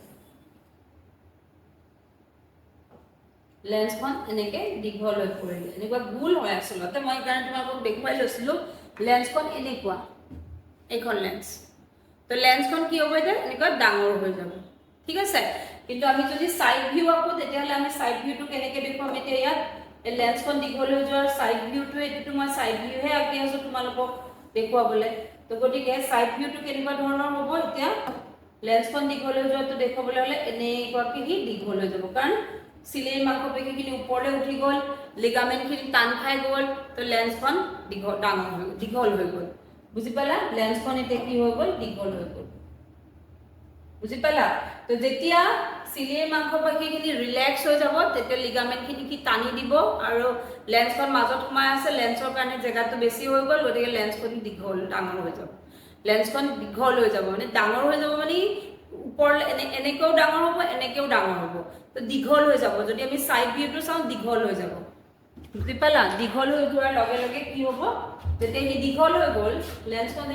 লেন্সখন এনেকৈ দীঘল হৈ পৰিলে এনেকুৱা গোল হয় আচলতে মই সেইকাৰণে তোমালোকক দেখুৱাই লৈছিলোঁ লেন্সখন এনেকুৱা এইখন লেন্স তো লেন্সখন কি হ'ব এতিয়া এনেকুৱা ডাঙৰ হৈ যাব ঠিক আছে কিন্তু আমি যদি সাইড ভিউ আঁকো তেতিয়াহ'লে আমি সাইড ভিউটো কেনেকৈ দেখুৱাম এতিয়া ইয়াত এই লেন্সখন দীঘল হৈ যোৱাৰ সাইড ভিউটো এইটোতো মই সাইড ভিউহে আঁকি আছোঁ তোমালোকক দেখুৱাবলৈ তো গতিকে সাইড ভিউটো কেনেকুৱা ধৰণৰ হ'ব এতিয়া লেন্সখন দীঘল হৈ যোৱাটো দেখুৱাবলৈ হ'লে এনেকুৱাকৈ সি দীঘল হৈ যাব কাৰণ চিলিয়েৰী মাংসপেশীখিনি ওপৰলৈ উঠি গ'ল লিগামেণ্টখিনি টান খাই গ'ল তো লেন্সখন দীঘল হৈ গ'ল বুজি পালা লেন্সখন এতিয়া কি হৈ গ'ল দীঘল হৈ গ'ল বুজি পালা তো যেতিয়া চিলিয়েৰী মাংসপেশীখিনি ৰিলেক্স হৈ যাব তেতিয়া লিগামেণ্টখিনি কি টানি দিব আৰু লেন্সখন মাজত সোমাই আছে লেন্সৰ কাৰণে জেগাটো বেছি হৈ গ'ল গতিকে লেন্সখন ডাঙৰ হৈ যাব লেন্সখন দীঘল হৈ যাব মানে ডাঙৰ হৈ যাব মানে ওপৰলৈ এনেকৈও ডাঙৰ হ'ব এনেকৈও ডাঙৰ হ'ব তো দীঘল হৈ যাব যদি আমি সাইড ভিউটো চাওঁ দীঘল হৈ যাব বুজি পালা দীঘল হৈ যোৱাৰ লগে লগে কি হ'ব যেতিয়া সি দীঘল হৈ গ'ল লেন্সখন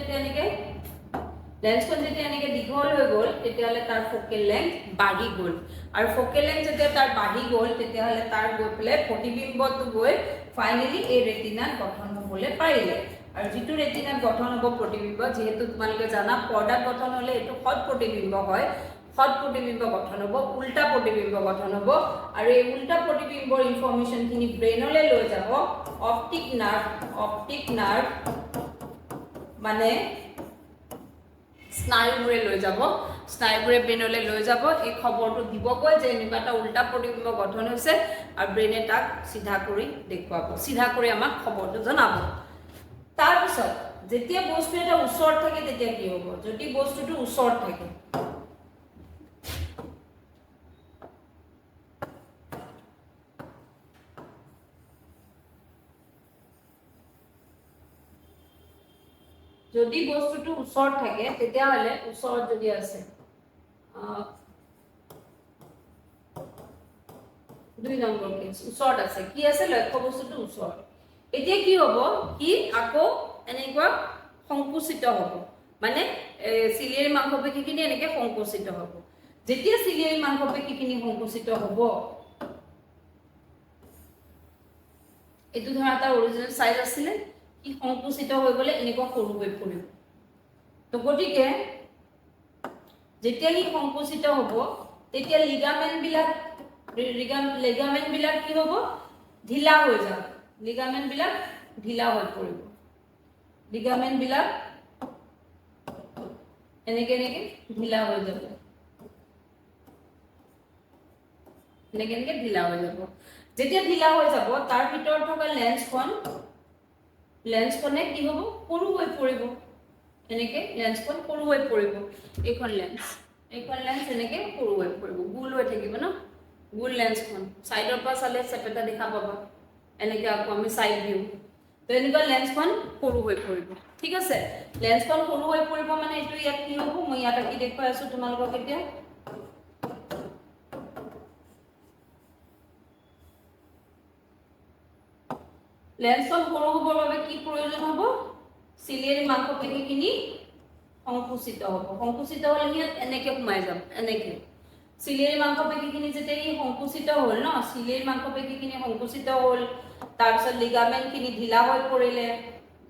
যেতিয়া এনেকৈ দীঘল হৈ গ'ল তেতিয়াহ'লে তাৰ ফকেল লেংথ বাঢ়ি গ'ল আৰু ফকেল লেংথ যেতিয়া তাৰ বাঢ়ি গ'ল তেতিয়াহ'লে তাৰ গৈ পেলাই প্ৰতিবিম্বটো গৈ ফাইনেলি এই ৰেটিনাত গঠন হ'বলৈ পাৰিলে আৰু যিটো ৰেটিনাত গঠন হ'ব প্ৰতিবিম্ব যিহেতু তোমালোকে জানা পৰ্দাত গঠন হ'লে এইটো সৎ প্ৰতিবিম্ব হয় সৎ প্ৰতিবিম্ব গঠন হ'ব উল্টা প্ৰতিবিম্ব গঠন হ'ব আৰু এই উল্টা প্ৰতিবিম্বৰ ইনফৰমেশ্যনখিনি ব্ৰেইনলৈ লৈ যাব অপটিক নাৰ্ভ মানে স্নায়ুবোৰে লৈ যাব স্নায়ুবোৰে ব্ৰেইনলৈ লৈ যাব এই খবৰটো দিবগৈ যে এনেকুৱা এটা উল্টা প্ৰতিবিম্ব গঠন হৈছে আৰু ব্ৰেইনে তাক চিধা কৰি দেখুৱাব চিধা কৰি আমাক খবৰটো জনাব তাৰপিছত যেতিয়া বস্তু এটা ওচৰত থাকে তেতিয়া কি হ'ব যদি বস্তুটো ওচৰত থাকে যদি বস্তুটো ওচৰত থাকে তেতিয়াহ'লে ওচৰত যদি আছে 2 নম্বৰ কেছ ওচৰত আছে কি আছে লক্ষ্য বস্তুটো ওচৰত এতিয়া কি হ'ব কি আকৌ এনেকুৱা সংকুচিত হ'ব মানে চিলিয়েৰী মাংসপেশীখিনি এনেকৈ সংকুচিত হ'ব যেতিয়া চিলিয়েৰী মাংসপেশীখিনি সংকুচিত হ'ব এইটো ধৰা এটা অৰিজিনেল সাইজ আছিলে কি সংকুচিত হৈ গ'লে এনেকুৱা সৰু হৈ পৰিব তো গতিকে যেতিয়া ই সংকুচিত হ'ব তেতিয়া লিগামেণ্টবিলাক কি হ'ব ঢিলা হৈ যাব লিগামেণ্টবিলাক ঢিলা হৈ পৰিব লিগামেণ্টবিলাক এনেকৈ ঢিলা হৈ যাব এনেকৈ ঢিলা হৈ যাব যেতিয়া ঢিলা হৈ যাব তাৰ ভিতৰত থকা লেন্সখনে কি হ'ব সৰু হৈ পৰিব এনেকৈ লেন্সখন সৰু হৈ পৰিব এইখন লেন্স এইখন লেন্স এনেকৈ সৰু হৈ পৰিব, গোল হৈ থাকিব ন, গোল লেন্সখন ছাইডৰ পৰা চালে চেপেটা দেখা পাবা, এনেকৈ আকৌ আমি ছাইড ভিউ, তো এনেকুৱা লেন্সখন সৰু হৈ পৰিব। ঠিক আছে, লেন্সখন সৰু হৈ পৰিব মানে এইটো ইয়াত কি হ'ব, মই ইয়াত আঁকি দেখুৱাই আছোঁ তোমালোকক এতিয়া। লেন্সখন সৰু হ'বৰ বাবে কি প্ৰয়োজন হ'ব, চিলিয়াৰী মাংসপেশীখিনি সংকুচিত হ'ব। সংকুচিত হ'লে ইয়াত এনেকৈ সোমাই যাম, এনেকৈ চিলিয়াৰী মাংসপেশীখিনি যেতিয়া ই সংকুচিত হ'ল ন, চিলিয়াৰী মাংসপেশীখিনি সংকুচিত হ'ল, তাৰপিছত লিগামেণ্টখিনি ঢিলা হৈ পৰিলে,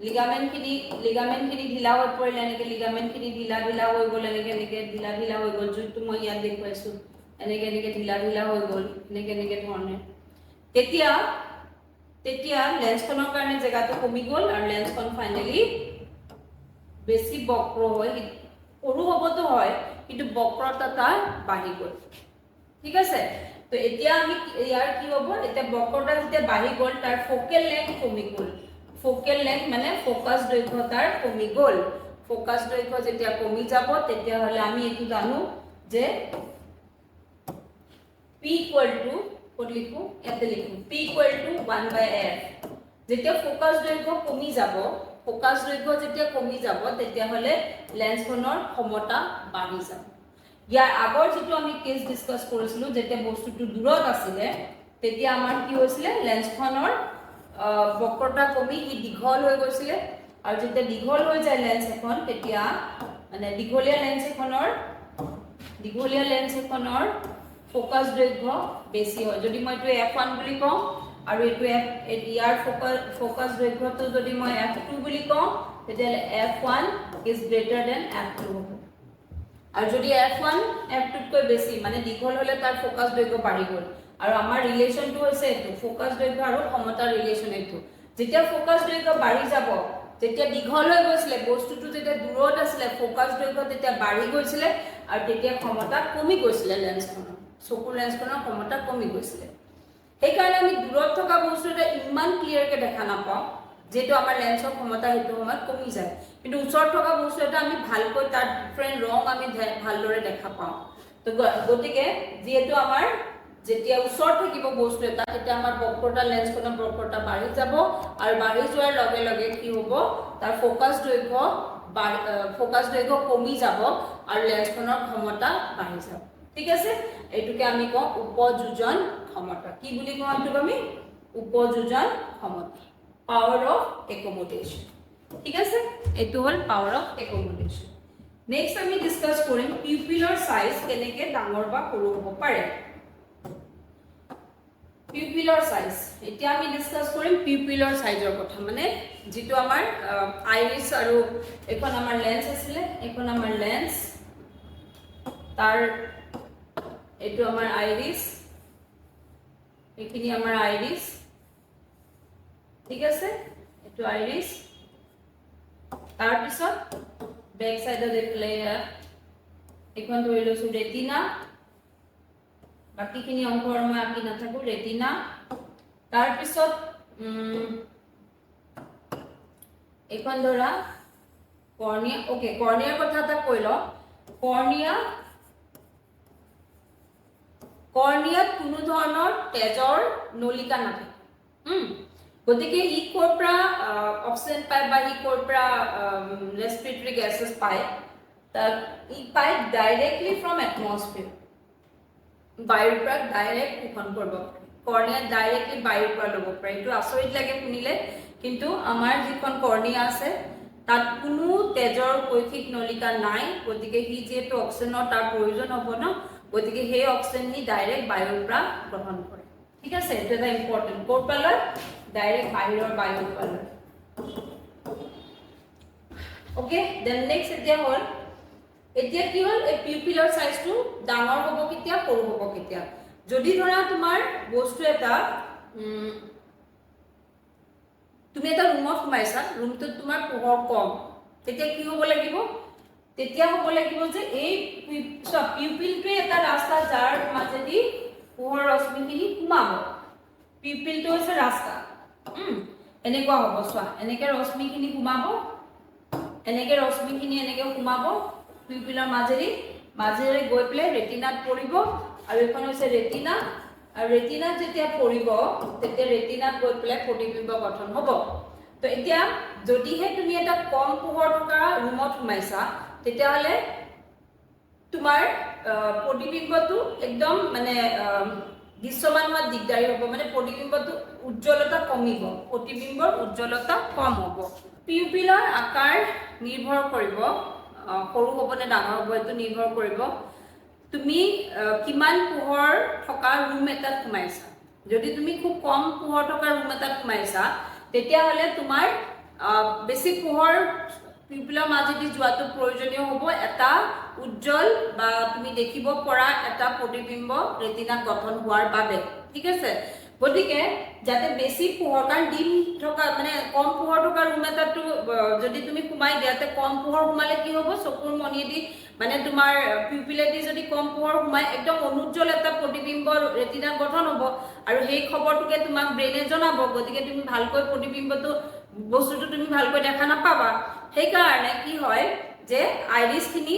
লিগামেণ্টখিনি ঢিলা হৈ পৰিলে, এনেকৈ লিগামেণ্টখিনি ঢিলা হৈ গ'ল, এনেকৈ ঢিলা হৈ গ'ল, যোনটো মই ইয়াত দেখুৱাইছোঁ, এনেকৈ ঢিলা হৈ গ'ল, এনেকৈ ধৰণে। তেতিয়া লেন্সখনৰ কাৰণে জেগাটো কমি গ'ল আৰু লেন্সখন ফাইনেলি বেছি বক্ৰ হৈ, সৰু হ'বতো হয় কিন্তু বক্ৰতা তাৰ বাঢ়ি গ'ল। ঠিক আছে, তো এতিয়া আমি ইয়াৰ কি হ'ব, এতিয়া বক্ৰতা যেতিয়া বাঢ়ি গ'ল তাৰ ফোকেল লেংথ কমি গ'ল। ফোকেল লেংথ মানে ফোকাছ দৈৰ্ঘ্য তাৰ কমি গ'ল। ফোকাছ দৈৰ্ঘ্য যেতিয়া কমি যাব তেতিয়াহ'লে আমি এইটো জানো যে P ইকুৱেল টু, ক'ত লিখো, ইয়াতে লিখো, P ইকুৱেল টু 1/f। যেতিয়া ফোকাছ দৈৰ্ঘ্য কমি যাব, যেতিয়া কমি যাব তেতিয়াহ'লে লেন্সখনৰ ক্ষমতা বাঢ়ি যাব। ইয়াৰ আগৰ যিটো আমি কেছ ডিছকাছ কৰিছিলোঁ, যেতিয়া বস্তুটো দূৰত আছিলে তেতিয়া আমাৰ কি হৈছিলে, লেন্সখনৰ বক্ৰতা কমি ই দীঘল হৈ গৈছিলে, আৰু যেতিয়া দীঘল হৈ যায় লেন্স এখন তেতিয়া মানে দীঘলীয়া লেন্স এখনৰ ফোকাছ দৈৰ্ঘ্য বেছি হয়। যদি মই এইটো f1 বুলি কওঁ আৰু এইটো ইয়াৰ ফোকাছ দৈৰ্ঘ্যটো যদি মই f2 বুলি কওঁ তেতিয়াহ'লে f1 is greater than f2 হ'ব। আৰু যদি f1 f2তকৈ বেছি মানে দীঘল হ'লে তাৰ ফোকাছ দৈৰ্ঘ্য বাঢ়ি গ'ল, আৰু আমাৰ ৰিলেশ্যনটো হৈছে এইটো, ফোকাছ দৈৰ্ঘ্য আৰু ক্ষমতাৰ ৰিলেশ্যন এইটো। যেতিয়া ফোকাছ দৈৰ্ঘ্য বাঢ়ি যাব, যেতিয়া দীঘল হৈ গৈছিলে বস্তুটো, যেতিয়া দূৰত আছিলে ফোকাছ দৈৰ্ঘ্য তেতিয়া বাঢ়ি গৈছিলে আৰু তেতিয়া ক্ষমতা কমি গৈছিলে লেন্সখনৰ, চকুৰ লেন্সখনৰ ক্ষমতা কমি গৈছিলে। সেইকাৰণে আমি দূৰত থকা বস্তু এটা ইমান ক্লিয়াৰকৈ দেখা নাপাওঁ, যিহেতু আমাৰ লেন্সৰ ক্ষমতা সেইটো সময়ত কমি যায়। কিন্তু ওচৰত থকা বস্তু এটা আমি ভালকৈ তাৰ ডিফাৰেণ্ট ৰং আমি ভালদৰে দেখা পাওঁ। তো গতিকে যিহেতু আমাৰ যেতিয়া ওচৰত থাকিব বস্তু এটা তেতিয়া আমাৰ বক্ৰতা, লেন্সখনৰ বক্ৰতা বাঢ়ি যাব, আৰু বাঢ়ি যোৱাৰ লগে লগে কি হ'ব, তাৰ ফোকাছ দৈৰ্ঘ্য কমি যাব আৰু লেন্সখনৰ ক্ষমতা বাঢ়ি যাব। ঠিক আছে, এইটোকে আমি কওঁ উপযোজন ক্ষমতা। কি বুলি কওঁ এইটোক আমি? উপযোজন ক্ষমতা, পাৱাৰ অফ একমোডেশ্যন। ঠিক আছে, এইটো হ'ল পাৱাৰ অফ একমোডেশ্যন। নেক্সট আমি ডিছকাছ কৰিম পিউপিলৰ সাইজ কেনেকৈ ডাঙৰ বা সৰু হ'ব পাৰে। পিউপিলৰ সাইজ, এতিয়া আমি ডিছকাছ কৰিম পিউপিলৰ সাইজৰ কথা, মানে যিটো আমাৰ আইৰিছ, আৰু এখন আমাৰ লেন্স আছিলে, এখন আমাৰ লেন্স, তাৰ এইটো আমাৰ আইৰিছ, এইখিনি আমাৰ আইৰিছ। ঠিক আছে, এইটো আইৰিছ, তাৰপিছত বেক সাইডত এইফালে এইখন ধৰি লৈছোঁ ৰেটিনা, বাকীখিনি অংশ আৰু মই আঁকি নাথাকোঁ, ৰেটিনা। তাৰপিছত এইখন ধৰা কৰ্নিয়া। অ'কে, কৰ্নিয়াৰ কথা এটা কৈ লওঁ। কৰ্নিয়াত কোনো ধৰণৰ তেজৰ নলিকা নাথাকে। গতিকে ই ক'ৰ পৰা অক্সিজেন পায় বা ই ক'ৰ পৰা ৰেস্পিৰেটৰী গেছেছ পায়, তাক ই পায় ডাইৰেক্টলি ফ্ৰম এটমছফিয়াৰ, বায়ুৰ পৰা ডাইৰেক্ট শোষণ কৰিব পাৰে। কৰ্নিয়াত ডাইৰেক্টলি বায়ুৰ পৰা ল'ব পাৰে। এইটো আচৰিত লাগে শুনিলে, কিন্তু আমাৰ যিখন কৰ্নিয়া আছে তাত কোনো তেজৰ শৈক্ষিক নলিকা নাই। গতিকে সি যিহেতু অক্সিজেনৰ তাৰ প্ৰয়োজন হ'ব ন, গতিকে সেই অক্সিজেন সি ডাইৰেক্ট বায়ুৰ পৰা গ্ৰহণ কৰে। ঠিক আছে, এইটো এটা ইম্পৰ্টেণ্ট। ক'ৰ পৰা লয়? ডাইৰেক্ট বাহিৰৰ বায়ুৰ পৰা লয়। অ'কে, দেন নেক্সট এতিয়া হ'ল, এতিয়া কি হ'ল, এই পিউপিলৰ সাইজটো ডাঙৰ হ'ব কেতিয়া, সৰু হ'ব কেতিয়া। যদি ধৰা তোমাৰ বস্তু এটা, তুমি এটা ৰুমত সোমাইছা, ৰুমটোত তোমাৰ পোহৰ কম, তেতিয়া কি হ'ব লাগিব? তেতিয়া হ'ব লাগিব যে এই পিউপিলটোৱে এটা ৰাস্তা যাৰ মাজেদি পোহৰ ৰশ্মিখিনি সোমাব। পিউপিলটো হৈছে ৰাস্তা, এনেকুৱা হ'ব, চোৱা, এনেকৈ ৰশ্মিখিনি সোমাব, এনেকৈ ৰশ্মিখিনি এনেকৈ সোমাব পিউপিলৰ মাজেদি, মাজেৰে গৈ পেলাই ৰেটিনাত পৰিব আৰু এইখন হৈছে ৰেটিনা আৰু ৰেটিনাত যেতিয়া পৰিব তেতিয়া ৰেটিনাত গৈ পেলাই প্ৰতিবিম্ব গঠন হ'ব তো এতিয়া যদিহে তুমি এটা কম পোহৰ থকা ৰুমত সোমাইছা তেতিয়াহ'লে তোমাৰ প্ৰতিবিম্বটো একদম মানে দৃশ্যমান হোৱা দিগদাৰী হ'ব মানে প্ৰতিবিম্বটো উজ্জ্বলতা কমিব প্ৰতিবিম্বৰ উজ্জ্বলতা কম হ'ব পিউপিলৰ আকাৰ নিৰ্ভৰ কৰিব সৰু হ'ব নে ডাঙৰ হ'ব এইটো নিৰ্ভৰ কৰিব তুমি কিমান পোহৰ থকা ৰুম এটাত সোমাইছা যদি তুমি খুব কম পোহৰ থকা ৰুম এটাত সোমাইছা তেতিয়াহ'লে তোমাৰ বেছি পোহৰ পিউপিলৰ মাজেদি যোৱাটো প্ৰয়োজনীয় হ'ব এটা উজ্জ্বল বা তুমি দেখিব পৰা এটা প্ৰতিবিম্ব ৰেটিনাত গঠন হোৱাৰ বাবে ঠিক আছে গতিকে যাতে বেছি পোহৰ কাৰণ ডিম থকা মানে কম পোহৰ থকা ৰুম এটাতো যদি তুমি সোমাই দিয়াতে কম পোহৰ সোমালে কি হ'ব চকুৰ মণিয়েদি মানে তোমাৰ পিউপিলেদি যদি কম পোহৰ সোমাই একদম অনুজ্জ্বল এটা প্ৰতিবিম্ব ৰেটিনাত গঠন হ'ব আৰু সেই খবৰটোকে তোমাক ব্ৰেইনে জনাব গতিকে তুমি ভালকৈ প্ৰতিবিম্বটো বস্তুটো তুমি ভালকৈ দেখা নাপাবা সেইকাৰণে কি হয় যে আইৰিছখিনি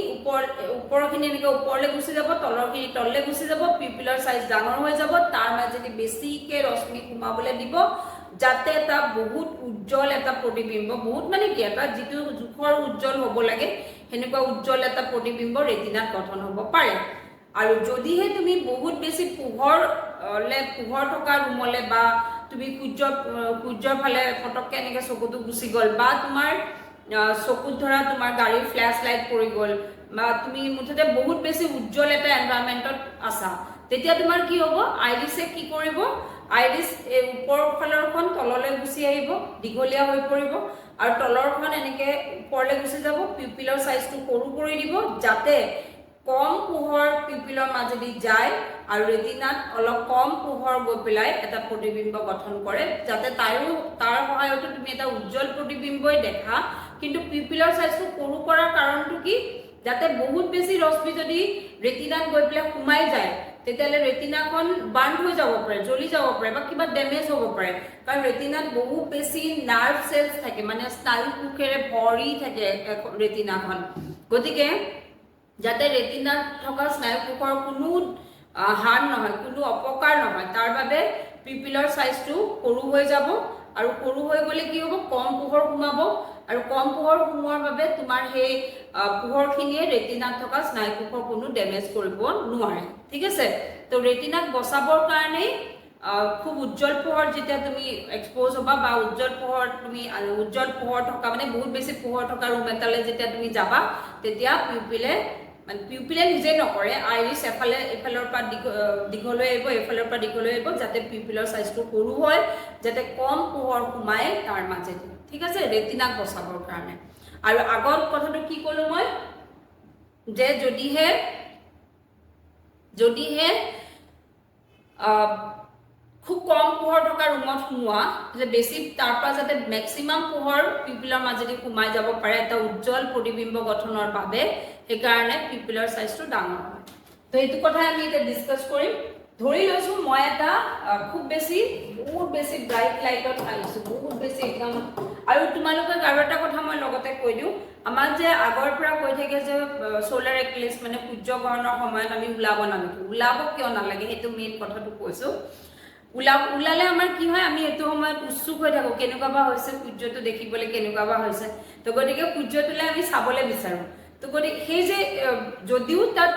ওপৰখিনি এনেকৈ ওপৰলৈ গুচি যাব তলৰখিনি তললৈ গুচি যাব পিউপিলৰ সাইজ ডাঙৰ হৈ যাব তাৰ মাজেদি বেছিকৈ ৰশ্মি সোমাবলৈ দিব যাতে এটা বহুত উজ্জ্বল এটা প্ৰতিবিম্ব বহুত মানে কি এটা যিটো জোখৰ উজ্জ্বল হ'ব লাগে সেনেকুৱা উজ্জ্বল এটা প্ৰতিবিম্ব ৰেটিনাত গঠন হ'ব পাৰে আৰু যদিহে তুমি বহুত বেছি পোহৰ থকা ৰুমলৈ বা তুমি সূৰ্যৰ ফালে পটককৈ এনেকৈ চকুটো গুচি গ'ল বা তোমাৰ চকুত ধৰা তোমাৰ গাড়ীৰ ফ্লেছ লাইট পৰি গ'ল বা তুমি মুঠতে বহুত বেছি উজ্জ্বল এটা এনভাইৰনমেণ্টত আছা তেতিয়া তোমাৰ কি হ'ব আইৰিছে কি কৰিব আইৰিছ এই ওপৰৰ ফালৰখন তললৈ গুচি আহিব দীঘলীয়া হৈ পৰিব আৰু তলৰখন এনেকৈ ওপৰলৈ গুচি যাব পিউপিলৰ সাইজটো সৰু কৰি দিব যাতে কম পোহৰ পিউপিলৰ মাজেদি যায় আৰু ৰেটিনাত অলপ কম পোহৰ গৈ পেলাই এটা প্ৰতিবিম্ব গঠন কৰে যাতে তাৰ সহায়তো তুমি এটা উজ্জ্বল প্ৰতিবিম্বই দেখা কিন্তু পিউপিলৰ সাইজটো সৰু কৰাৰ কাৰণটো কি যাতে বহুত বেছি ৰশ্মি যদি ৰেটিনাত গৈ পেলাই সোমাই যায় তেতিয়াহ'লে ৰেটিনাখন বাৰ্ণ হৈ যাব পাৰে জ্বলি যাব পাৰে বা কিবা ডেমেজ হ'ব পাৰে কাৰণ ৰেটিনাত বহুত বেছি নাৰ্ভ চেলছ থাকে মানে স্নায়ু কোষেৰে ভৰি থাকে ৰেটিনাখন গতিকে যাতে ৰেটিনাত থকা স্নায়ু কোষৰ কোনো হাৰ্ম নহয় কোনো অপকাৰ নহয় তাৰ বাবে পিউপিলৰ সাইজটো সৰু হৈ যাব আৰু সৰু হৈ গ'লে কি হ'ব কম পোহৰ সোমাব আৰু কম পোহৰ সোমোৱাৰ বাবে তোমাৰ সেই পোহৰখিনিয়ে ৰেটিনাত থকা স্নায়ু কোষৰ কোনো ডেমেজ কৰিব নোৱাৰে ঠিক আছে তো ৰেটিনাক বচাবৰ কাৰণে খুব উজ্জ্বল পোহৰ যেতিয়া তুমি এক্সপ'জ হ'বা বা উজ্জ্বল পোহৰ থকা মানে বহুত বেছি পোহৰ থকা ৰুম এটালৈ যেতিয়া তুমি যাবা তেতিয়া পিউপিলে নিজে নকৰে আইৰিছ এফালৰ পৰা দীঘলৈ আহিব এফালৰ পৰা দীঘলৈ আহিব যাতে পিউপিলৰ সাইজটো সৰু হয় যাতে কম পোহৰ সোমাই তাৰ মাজেদি ঠিক আছে ৰেটিনাক বচাবৰ কাৰণে আৰু আগৰ কথাটো কি ক'লো মই যে যদিহে খুব কম পোহৰ থকা ৰুমত সোমোৱা যে বেছি তাৰ পৰা যাতে মেক্সিমাম পোহৰ পিউপিলৰ মাজেদি সোমাই যাব পাৰে এটা উজ্জ্বল প্ৰতিবিম্ব গঠনৰ বাবে সেইকাৰণে পিউপিলৰ সাইজটো ডাঙৰ হয় তো এইটো কথাই আমি এতিয়া ডিছকাছ কৰিম ধৰি লৈছোঁ মই এটা খুব বেছি বহুত বেছি ব্ৰাইট লাইটত আনিছোঁ বহুত বেছি একদম আৰু তোমালোকক আৰু এটা কথা মই লগতে কৈ দিওঁ আমাক যে আগৰ পৰা কৈ থাকে যে সোলাৰ এক্লিপছ মানে সূৰ্যগ্ৰহণৰ সময়ত আমি ওলাব নালাগে ওলাব কিয় নালাগে সেইটো মেইন কথাটো কৈছোঁ ওলালে আমাৰ কি হয় আমি এইটো সময়ত উৎসুক হৈ থাকোঁ কেনেকুৱা বা হৈছে সূৰ্যটো দেখিবলৈ কেনেকুৱা বা হৈছে তো গতিকে সূৰ্যটোলৈ আমি চাবলৈ বিচাৰোঁ তো গতিকে সেই যে যদিও তাত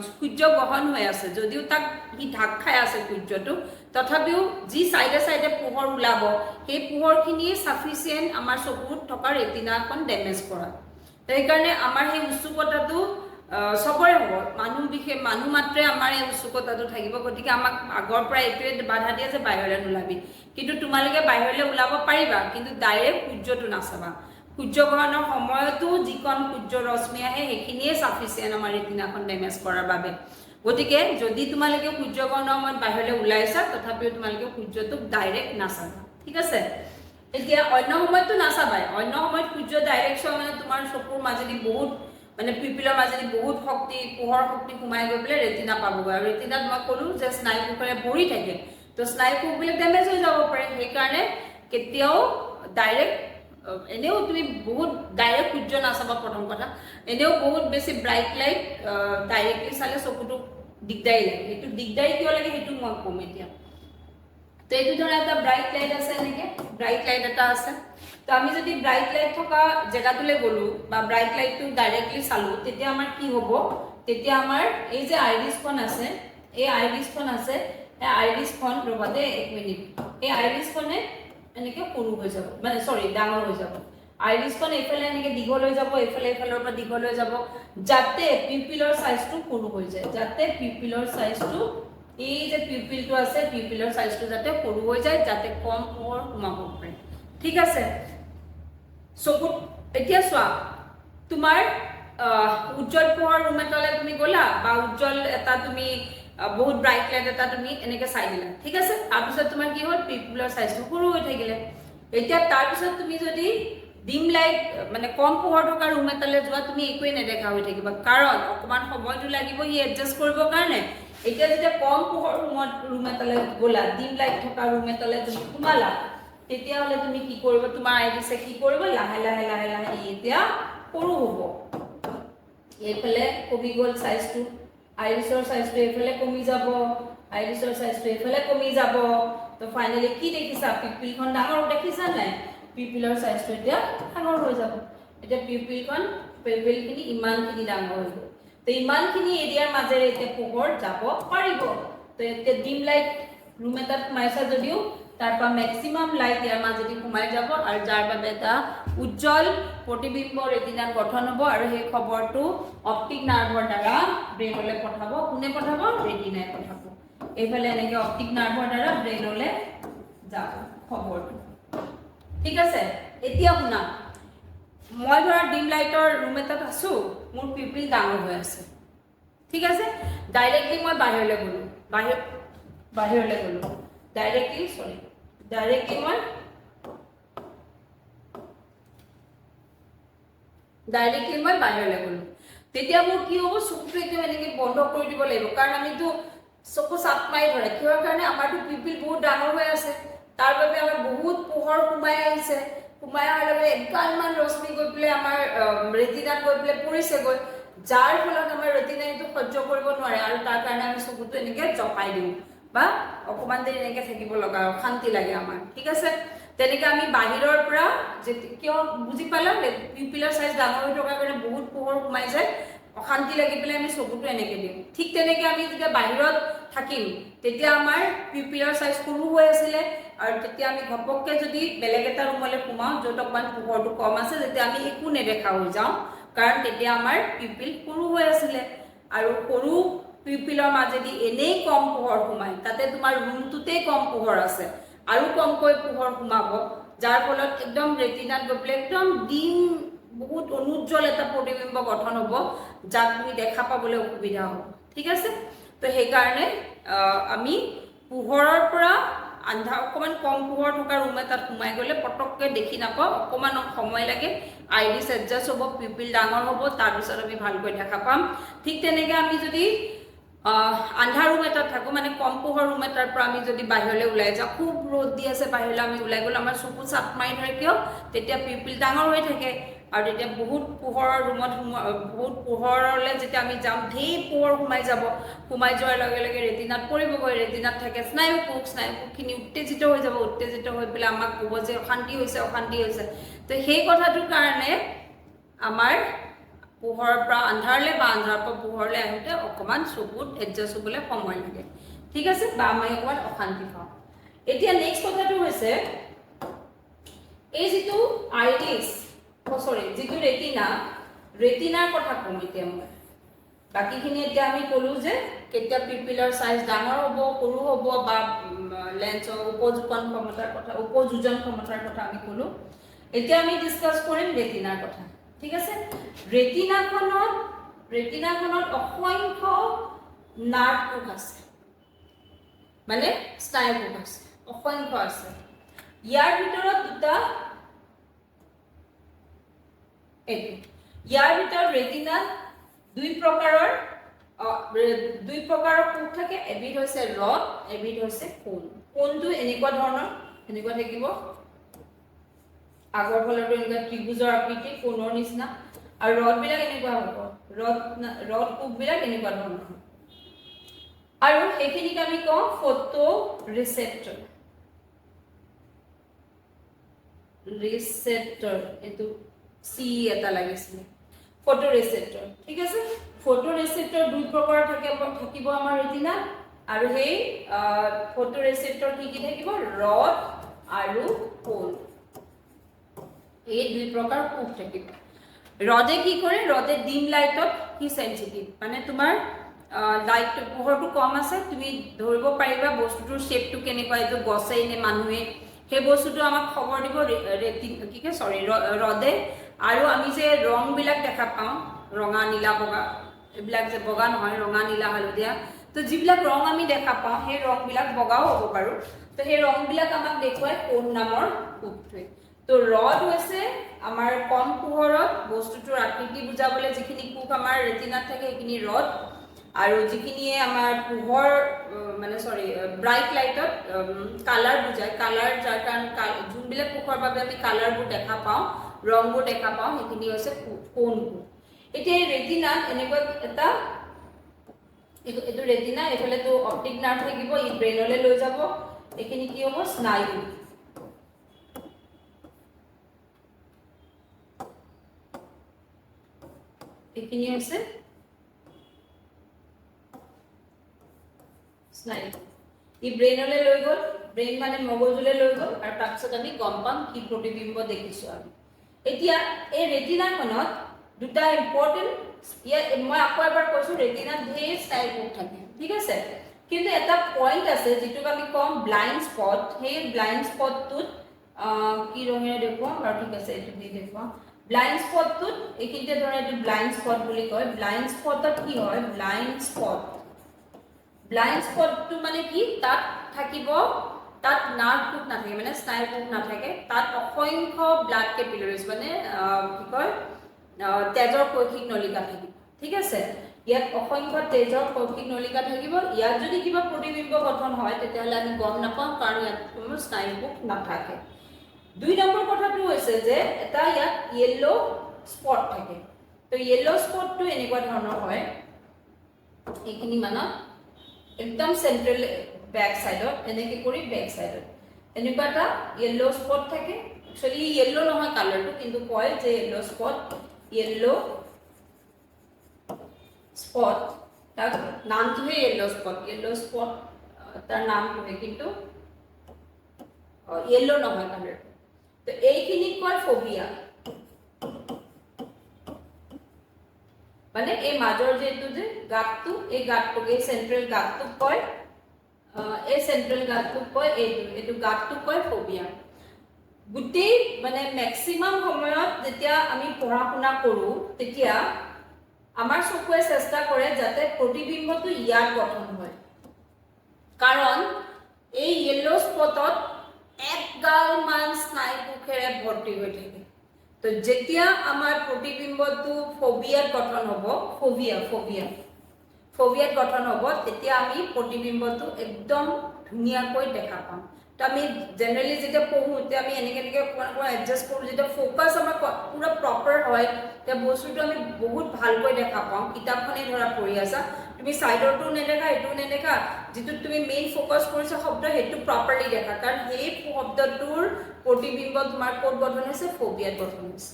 সূৰ্য গ্ৰহণ হৈ আছে যদিও তাক সি ঢাক খাই আছে সূৰ্যটো তথাপিও যি চাইডে পোহৰ ওলাব সেই পোহৰখিনিয়ে চাফিচিয়েণ্ট আমাৰ চকুত থকা ৰেটিনাখন ডেমেজ কৰা সেইকাৰণে আমাৰ সেই উৎসুকতাটো সবৰে হ'ব মানুহ মাত্ৰে আমাৰ এই উৎসুকতাটো থাকিব গতিকে আমাক আগৰ পৰা এইটোৱে বাধা দিয়ে যে বাহিৰলৈ নোলাবি কিন্তু তোমালোকে বাহিৰলৈ ওলাব পাৰিবা কিন্তু ডাইৰেক্ট সূৰ্যটো নাচাবা সূৰ্যগ্ৰহণৰ সময়তো যিকণ সূৰ্য ৰশ্মি আহে সেইখিনিয়ে চাফিচিয়েণ্ট আমাৰ ৰেটিনাখন ডেমেজ কৰাৰ বাবে গতিকে যদি তোমালোকে সূৰ্যগ্ৰহণৰ সময়ত বাহিৰলৈ ওলাইছা তথাপিও তোমালোকে সূৰ্যটোক ডাইৰেক্ট নাচাবা ঠিক আছে এতিয়া অন্য সময়ততো নাচাবাই অন্য সময়ত সূৰ্য ডাইৰেক্ট চোৱা মানে তোমাৰ চকুৰ মাজেদি বহুত মানে পিউপিলৰ মাজেদি বহুত পোহৰ শক্তি সোমাই গৈ পেলাই ৰেটিনা পাবগৈ আৰু ৰেটিনাত মই ক'লোঁ যে স্নায়ু কোষেৰে ভৰি থাকে তো স্নায়ু কোষবিলাক ডেমেজ হৈ যাব পাৰে সেইকাৰণে কেতিয়াও ডাইৰেক্ট এনেও তুমি বহুত ডাইৰেক্ট সূৰ্য নাচাবা প্ৰথম কথা এনেও বহুত বেছি ব্ৰাইট লাইট ডাইৰেক্টলি চালে চকুটো দিগদাৰী লাগে এইটো দিগদাৰী কিয় লাগে সেইটো মই ক'ম এতিয়া তো এইটো ধৰা এটা ব্ৰাইট লাইট আছে এনেকৈ ব্ৰাইট লাইট এটা আছে তো আমি যদি ব্ৰাইট লাইট থকা জেগাটোলৈ গ'লোঁ বা ব্ৰাইট লাইটটো ডাইৰেক্টলি চালোঁ তেতিয়া আমাৰ কি হ'ব তেতিয়া আমাৰ এই যে আইৰিছখন আছে এই আইৰিছখন আছে এই আইৰিছখন ৰ'বা দেই 1 মিনিট এই আইৰিছখনে এনেকৈ সৰু হৈ যাব মানে চৰি ডাঙৰ হৈ যাব আইৰিছখন এইফালে এনেকৈ দীঘল হৈ যাব এইফালৰ পৰা দীঘল হৈ যাব যাতে পিউপিলৰ চাইজটো সৰু হৈ যায় যাতে পিউপিলৰ চাইজটো এই যে পিউপিলটো আছে পিউপিলৰ চাইজটো যাতে সৰু হৈ যায় যাতে কম পোহৰ সোমাব পাৰে ঠিক আছে চকুত এতিয়া চোৱা তোমাৰ উজ্জ্বল পোহৰ ৰুম এটালৈ তুমি গ'লা বা উজ্জ্বল এটা তুমি বহুত ব্ৰাইট লাইট এটা তুমি এনেকৈ চাই দিলা ঠিক আছে তাৰপিছত তোমাৰ কি হ'ল পিউপিলৰ চাইজটো সৰু হৈ থাকিলে এতিয়া তাৰপিছত তুমি যদি ডিম লাইট মানে কম পোহৰ থকা ৰুম এটালৈ যোৱা তুমি একোৱেই নেদেখা হৈ থাকিবা কাৰণ অকণমান সময়টো লাগিব ই এডজাষ্ট কৰিবৰ কাৰণে এতিয়া যেতিয়া কম পোহৰ ৰুম এটালৈ গ'লা ডিম লাইট থকা ৰুম এটালৈ তুমি সোমালা তেতিয়াহ'লে তুমি কি কৰিব তোমাৰ আইৰিছে কি কৰিব লাহে লাহে লাহে লাহে এতিয়া সৰু হ'ব এইফালে কমি গ'ল চাইজটো আইৰিছৰ চাইজটো এইফালে কমি যাব আইৰিছৰ চাইজটো এইফালে কমি যাব তো ফাইনেলি কি দেখিছা পিউপিলখন ডাঙৰ দেখিছা নাই পিউপিলৰ চাইজটো এতিয়া ডাঙৰ হৈ যাব এতিয়া পিউপিলখিনি ইমানখিনি ডাঙৰ হৈ গ'ল তো ইমানখিনি এৰিয়াৰ মাজেৰে এতিয়া পোহৰ যাব পাৰিব তো এতিয়া ডিম লাইট ৰুম এটাত সোমাইছা যদিও তাৰপৰা মেক্সিমাম লাইট ইয়াৰ মাজেদি সোমাই যাব আৰু যাৰ বাবে এটা উজ্জ্বল প্ৰতিবিম্ব ৰেটিনাত গঠন হ'ব আৰু সেই খবৰটো অপ্টিক নাৰ্ভৰ দ্বাৰা ব্ৰেইনলৈ পঠাব কোনে পঠাব ৰেটিনাই পঠাব এইফালে এনেকৈ অপ্টিক নাৰ্ভৰ দ্বাৰা ব্ৰেইনলৈ যাব খবৰটো ঠিক আছে এতিয়া শুনা মই ধৰা ডিম লাইটৰ ৰুম এটাত আছোঁ মোৰ পিউপিল ডাঙৰ হৈ আছে ঠিক আছে ডাইৰেক্টলি মই বাহিৰলৈ গ'লোঁ ডাইৰেক্টলি মই বাহিৰলৈ গ'লোঁ তেতিয়া মোৰ কি হ'ব চকুটো একদম এনেকৈ বন্ধ কৰি দিব লাগিব কাৰণ আমিতো চকু চাপ মাৰি ধৰে কিহৰ কাৰণে আমাৰতো পিউপিল বহুত ডাঙৰ হৈ আছে তাৰ বাবে আমাৰ বহুত পোহৰ সোমাই আহিছে সোমাই অহাৰ লগে এগালমান ৰশ্মি গৈ পেলাই আমাৰ ৰেটিনাত গৈ পেলাই পৰিছেগৈ যাৰ ফলত আমাৰ ৰেটিনাইটো সহ্য কৰিব নোৱাৰে আৰু তাৰ কাৰণে আমি চকুটো এনেকৈ জপাই দিওঁ বা অকণমান দেৰি এনেকৈ থাকিব লগা শান্তি লাগে আমাৰ ঠিক আছে তেনেকৈ আমি বাহিৰৰ পৰা কিয় বুজি পালা পিউপিলৰ চাইজ ডাঙৰ হৈ থকাৰ কাৰণে বহুত পোহৰ সোমাই যায় অশান্তি লাগি পেলাই আমি চকুটো এনেকৈ দিওঁ ঠিক তেনেকৈ আমি যেতিয়া বাহিৰত থাকিম তেতিয়া আমাৰ পিউপিলৰ চাইজ সৰু হৈ আছিলে আৰু তেতিয়া আমি ঘপককৈ যদি বেলেগ এটা ৰুমলৈ সোমাওঁ য'ত অকণমান পোহৰটো কম আছে তেতিয়া আমি একো নেদেখা হৈ যাওঁ কাৰণ তেতিয়া আমাৰ পিউপিল সৰু হৈ আছিলে আৰু সৰু পিউপিলৰ মাজেদি এনেই কম পোহৰ সোমায় তাতে তোমাৰ ৰুমটোতেই কম পোহৰ আছে আৰু কমকৈ পোহৰ সোমাব যাৰ ফলত একদম ৰেটিনাত গৈ পেলাই একদম ডিম বহুত অনুজ্জ্বল এটা প্ৰতিবিম্ব গঠন হ'ব যাক তুমি দেখা পাবলৈ অসুবিধা হ'ব ঠিক আছে তো সেইকাৰণে আমি পোহৰৰ পৰা আন্ধাৰ অকণমান কম পোহৰ থকা ৰুম এটাত সোমাই গ'লে পটককৈ দেখি নাপাওঁ অকণমান সময় লাগে আইৰিছ এডজাষ্ট হ'ব পিউপিল ডাঙৰ হ'ব তাৰপিছত আমি ভালকৈ দেখা পাম ঠিক তেনেকৈ আমি যদি আন্ধাৰ ৰুম এটাত থাকোঁ মানে কম পোহৰ ৰুম এটাৰ পৰা আমি যদি বাহিৰলৈ ওলাই যাওঁ খুব ৰ'দ দি আছে বাহিৰলৈ আমি ওলাই গ'লে আমাৰ চকু চাপ মাৰি ধৰে কিয় তেতিয়া পিউপিল ডাঙৰ হৈ থাকে আৰু তেতিয়া বহুত পোহৰৰ ৰুমত বহুত পোহৰলৈ যেতিয়া আমি যাম ঢেৰ পোহৰ সোমাই যোৱাৰ লগে লগে ৰেটিনাত পৰিবগৈ ৰেটিনাত থাকে স্নায়ুকোষখিনি উত্তেজিত হৈ যাব উত্তেজিত হৈ পেলাই আমাক ক'ব যে অশান্তি হৈছে তো সেই কথাটোৰ কাৰণে আমাৰ পোহৰৰ পৰা আন্ধাৰলৈ বা আন্ধাৰৰ পৰা পোহৰলৈ আহোঁতে অকণমান চকুত এডজাষ্ট হ'বলৈ সময় লাগে ঠিক আছে বা আমি অকণমান অশান্তি পাওঁ এতিয়া নেক্সট কথাটো হৈছে এই যিটো আইৰিছ যিটো ৰেটিনাৰ কথা ক'ম এতিয়া মই বাকীখিনি এতিয়া আমি ক'লোঁ যে কেতিয়া পিউপিলৰ চাইজ ডাঙৰ হ'ব সৰু হ'ব বা লেন্সৰ উপযোজন ক্ষমতাৰ কথা আমি ক'লোঁ এতিয়া আমি ডিছকাছ কৰিম ৰেটিনাৰ কথা ঠিক আছে ৰেটিনাখনত অসংখ্য নাৰ্ভ কোষ আছে মানে স্নায়ুকোষ আছে অসংখ্য আছে ইয়াৰ ভিতৰত ৰেটিনাত দুই প্ৰকাৰৰ কোষ থাকে এবিধ হৈছে ৰড এবিধ হৈছে কোণ কোণটো এনেকুৱা ধৰণৰ এনেকুৱা থাকিব আগৰ ফালৰটো এনেকুৱা ত্ৰিভুজৰ আকৃতি কোণৰ নিচিনা আৰু ৰডবিলাক এনেকুৱা হ'ব ৰড কোববিলাক এনেকুৱা ধৰণৰ আৰু সেইখিনিক আমি কওঁ ফটো ৰিসেপ্টৰ এটো সি এটা লাগিছিল ফটো ৰিসেপ্টৰ ঠিক আছে ফটো ৰিসেপ্টৰ দুই প্ৰকাৰ থাকিব আমাৰ ৰেটিনা আৰু সেই ফটো ৰিসেপ্টৰ কি থাকিব ৰড আৰু কোণ এই দুই প্ৰকাৰ কোব থাকিব ৰডে কি কৰে ৰডে ডিম লাইটত কি সেনসিটিভ মানে তোমাৰ লাইট পোহৰটো কম আছে তুমি ধৰিব পাৰিবা বস্তুটোৰ শেপটো কেনেকুৱা এটো গছাই নে মানুহে সেই বস্তুটো আমাক খবৰ দিব ৰডে আৰু আমি যে ৰং বিলাক দেখা পাওঁ ৰঙা নীলা বগা এবিলাক যে বগা নহয় ৰঙা নীলা হালধীয়া তো যিবিলাক ৰং আমি দেখা পাওঁ সেই ৰং বিলাক বগাও হ'ব পাৰো তো সেই ৰং বিলাক আমাক দেখুৱাই কোন নামৰ কোবটোৱে তো ৰড হৈছে আমাৰ কম পোহৰত বস্তুটোৰ আকৃতি বুজাবলৈ যিখিনি কোব আমাৰ ৰেটিনাত থাকে সেইখিনি ৰড আৰু যিখিনিয়ে আমাৰ পোহৰ মানে ব্ৰাইট লাইটত কালাৰ বুজায় কালাৰ যাৰ কাৰণ যোনবিলাক পোহৰৰ বাবে আমি কালাৰবোৰ দেখা পাওঁ ৰংবোৰ দেখা পাওঁ সেইখিনি হৈছে কোন এতিয়া ৰেটিনাত এনেকুৱা এটা এটো ৰেটিনা এফালে তো অপটিক নাৰ্ভ থাকিব ই ব্ৰেইনলৈ লৈ যাব এখিনি কি হ'ব স্নায়ু এখিনি হৈছে স্নায়ু ই ব্ৰেইনলৈ লৈ গ'ল ব্ৰেইন মানে মগজুলৈ লৈ গ'ল আৰু তাৰপিছত আমি গম পাম কি প্ৰতিবিম্ব দেখিছো আমি এতিয়া এই ৰেটিনাখনত দুটা ইম্পৰ্টেন্ট মই আকৌ এবাৰ কৈছো ৰেটিনাত ধেৰ স্নায়ু থাকে ঠিক আছে কিন্তু এটা পইণ্ট আছে যেটোক আমি কম ব্লাইণ্ড স্পট সেই ব্লাইণ্ড স্পটটোত কি ৰঙেৰে দেখুৱাম আৰু ঠিক আছে এটো দি দেখুৱাম ব্লাইণ্ড স্পটটোত এইখিনিতে ধৰা এটো ব্লাইণ্ড স্পট বুলি কয় ব্লাইণ্ড স্পটত কি হয় ব্লাইণ্ড স্পটটো মানে কি তাত থাকিব তাত নাৰ্ভ কোব নাথাকে মানে স্নায়ু কোব নাথাকে তাত অসংখ্য ব্লাড কেপিলাৰিজ মানে কি কয় তেজৰ কৈশিক নলিকা থাকিব ঠিক আছে ইয়াত অসংখ্য তেজৰ কৈশিক নলিকা থাকিব ইয়াত যদি কিবা প্ৰতিবিম্ব গঠন হয় তেতিয়াহ'লে আমি গম নাপাম কাৰণ ইয়াত কোনো স্নায়ু কোব নাথাকে দুই নম্বৰ কথাটো হৈছে যে এটা ইয়াত ইয়েলো স্পট থাকে তো ইয়েলো স্পটটো এনেকুৱা ধৰণৰ হয় এইখিনি মানে একদম সেন্ট্ৰাল ব্যাক সাইডত এনেকে কৰি ব্যাক সাইডত এনেকুৱা এটা ইয়েলো স্পট থাকে একচুয়ালি ইয়েলো নহয় কালাৰটো কিন্তু কয় যে ইয়েলো স্পট তাৰ নামটোহে ইয়েলো স্পট তাৰ নামটোহে কিন্তু ইয়েলো নহয় কালাৰটো তো এইখিনি কয় ফোবিয়া মানে এই মাজৰ যেটো যে গাঁতটো এই গাঁতটোকে সেন্ট্রাল গাঁতটো কয় এই সেন্ট্রাল গাঁতটো কয় এইটো গাঁতটো কয় ফোবিয়া গুটেই মানে ম্যাক্সিমাম সময়ত যেতিয়া আমি পঢ়া-শুনা কৰো তেতিয়া আমাৰ চকুৱে চেষ্টা কৰে যাতে প্ৰতিবিম্বটো ইয়াত গঠন হয় কাৰণ এই ইয়েলো স্পটত একগাল মান স্নায়ু কোষেৰে ভৰ্তি হৈ থাকে তো যেতিয়া আমাৰ প্ৰতিবিম্বটো ফোবিয়াত গঠন হ'ব ফোবিয়াত গঠন হ'ব তেতিয়া আমি প্ৰতিবিম্বটো একদম ধুনিয়াকৈ দেখা পাম তো আমি জেনাৰেলি যেতিয়া পঢ়ো তেতিয়া আমি এনেকে এডজাস্ট কৰো যেতিয়া ফোকাস আমাৰ পুৰা প্ৰপাৰ হয় তে বস্তুটো আমি বহুত ভালকৈ দেখা পাম কিতাপখনে ধৰা পঢ়ি আছা তুমি সাইডৰটো নেদেখা এটো নেদেখা যেটো তুমি মেইন ফোকাস কৰিছা শব্দ হেতু প্ৰপাৰলি দেখা কাৰণ এই শব্দটোৰ প্ৰতিবিম্ব তোমাৰ কোড গঠন হৈছে ফোবিয়াত গঠন হৈছে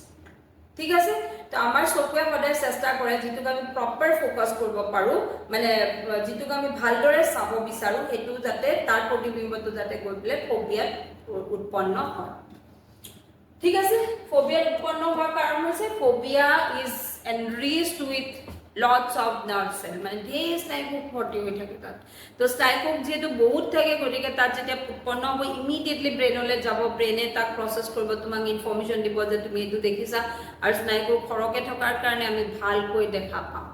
ঠিক আছে তো আমাৰ চকুৱে সদায় চেষ্টা কৰে যেটোক আমি প্ৰপাৰ ফোকাস কৰিব পাৰো মানে যেটোক আমি ভালদৰে চাব বিচাৰো হেতু যাতে তাৰ প্ৰতিবিম্বটো যাতে গৈ পেলে ফোবিয়াত উৎপন্ন হয় ঠিক আছে ফোবিয়াত উৎপন্ন হোৱাৰ কাৰণ হৈছে phobia is enriched with lots of nerve cell মানে ধেৰ স্নায়ুকোষ ভৰ্তি হৈ থাকে তাত তো স্নায়ুকোষ যেহেতু বহুত থাকে গতিকে তাত যেতিয়া উৎপন্ন হ'ব ইমিডিয়েটলি ব্ৰেইনলৈ যাব ব্ৰেইনে তাক প্ৰসেস কৰিব তোমাক ইনফৰমেশন দিব যে তুমি এইটো দেখিছা আৰু স্নায়ুকোষ খৰকে থকাৰ কাৰণে আমি ভালকৈ দেখা পাম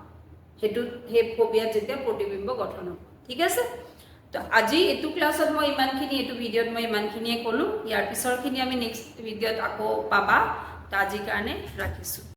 হেতু হে ফোবিয়াত যেতিয়া প্ৰতিবিম্ব গঠন হ'ব ঠিক আছে তো আজি এটো ক্লাছত মই ইমানখিনি এটো ভিডিঅত মই ইমানখিনিয়ে ক'লো ইয়াৰ পিছৰখিনি আমি নেক্সট ভিডিঅত আকৌ পাবা তো আজিৰ কাৰণে ৰাখিছো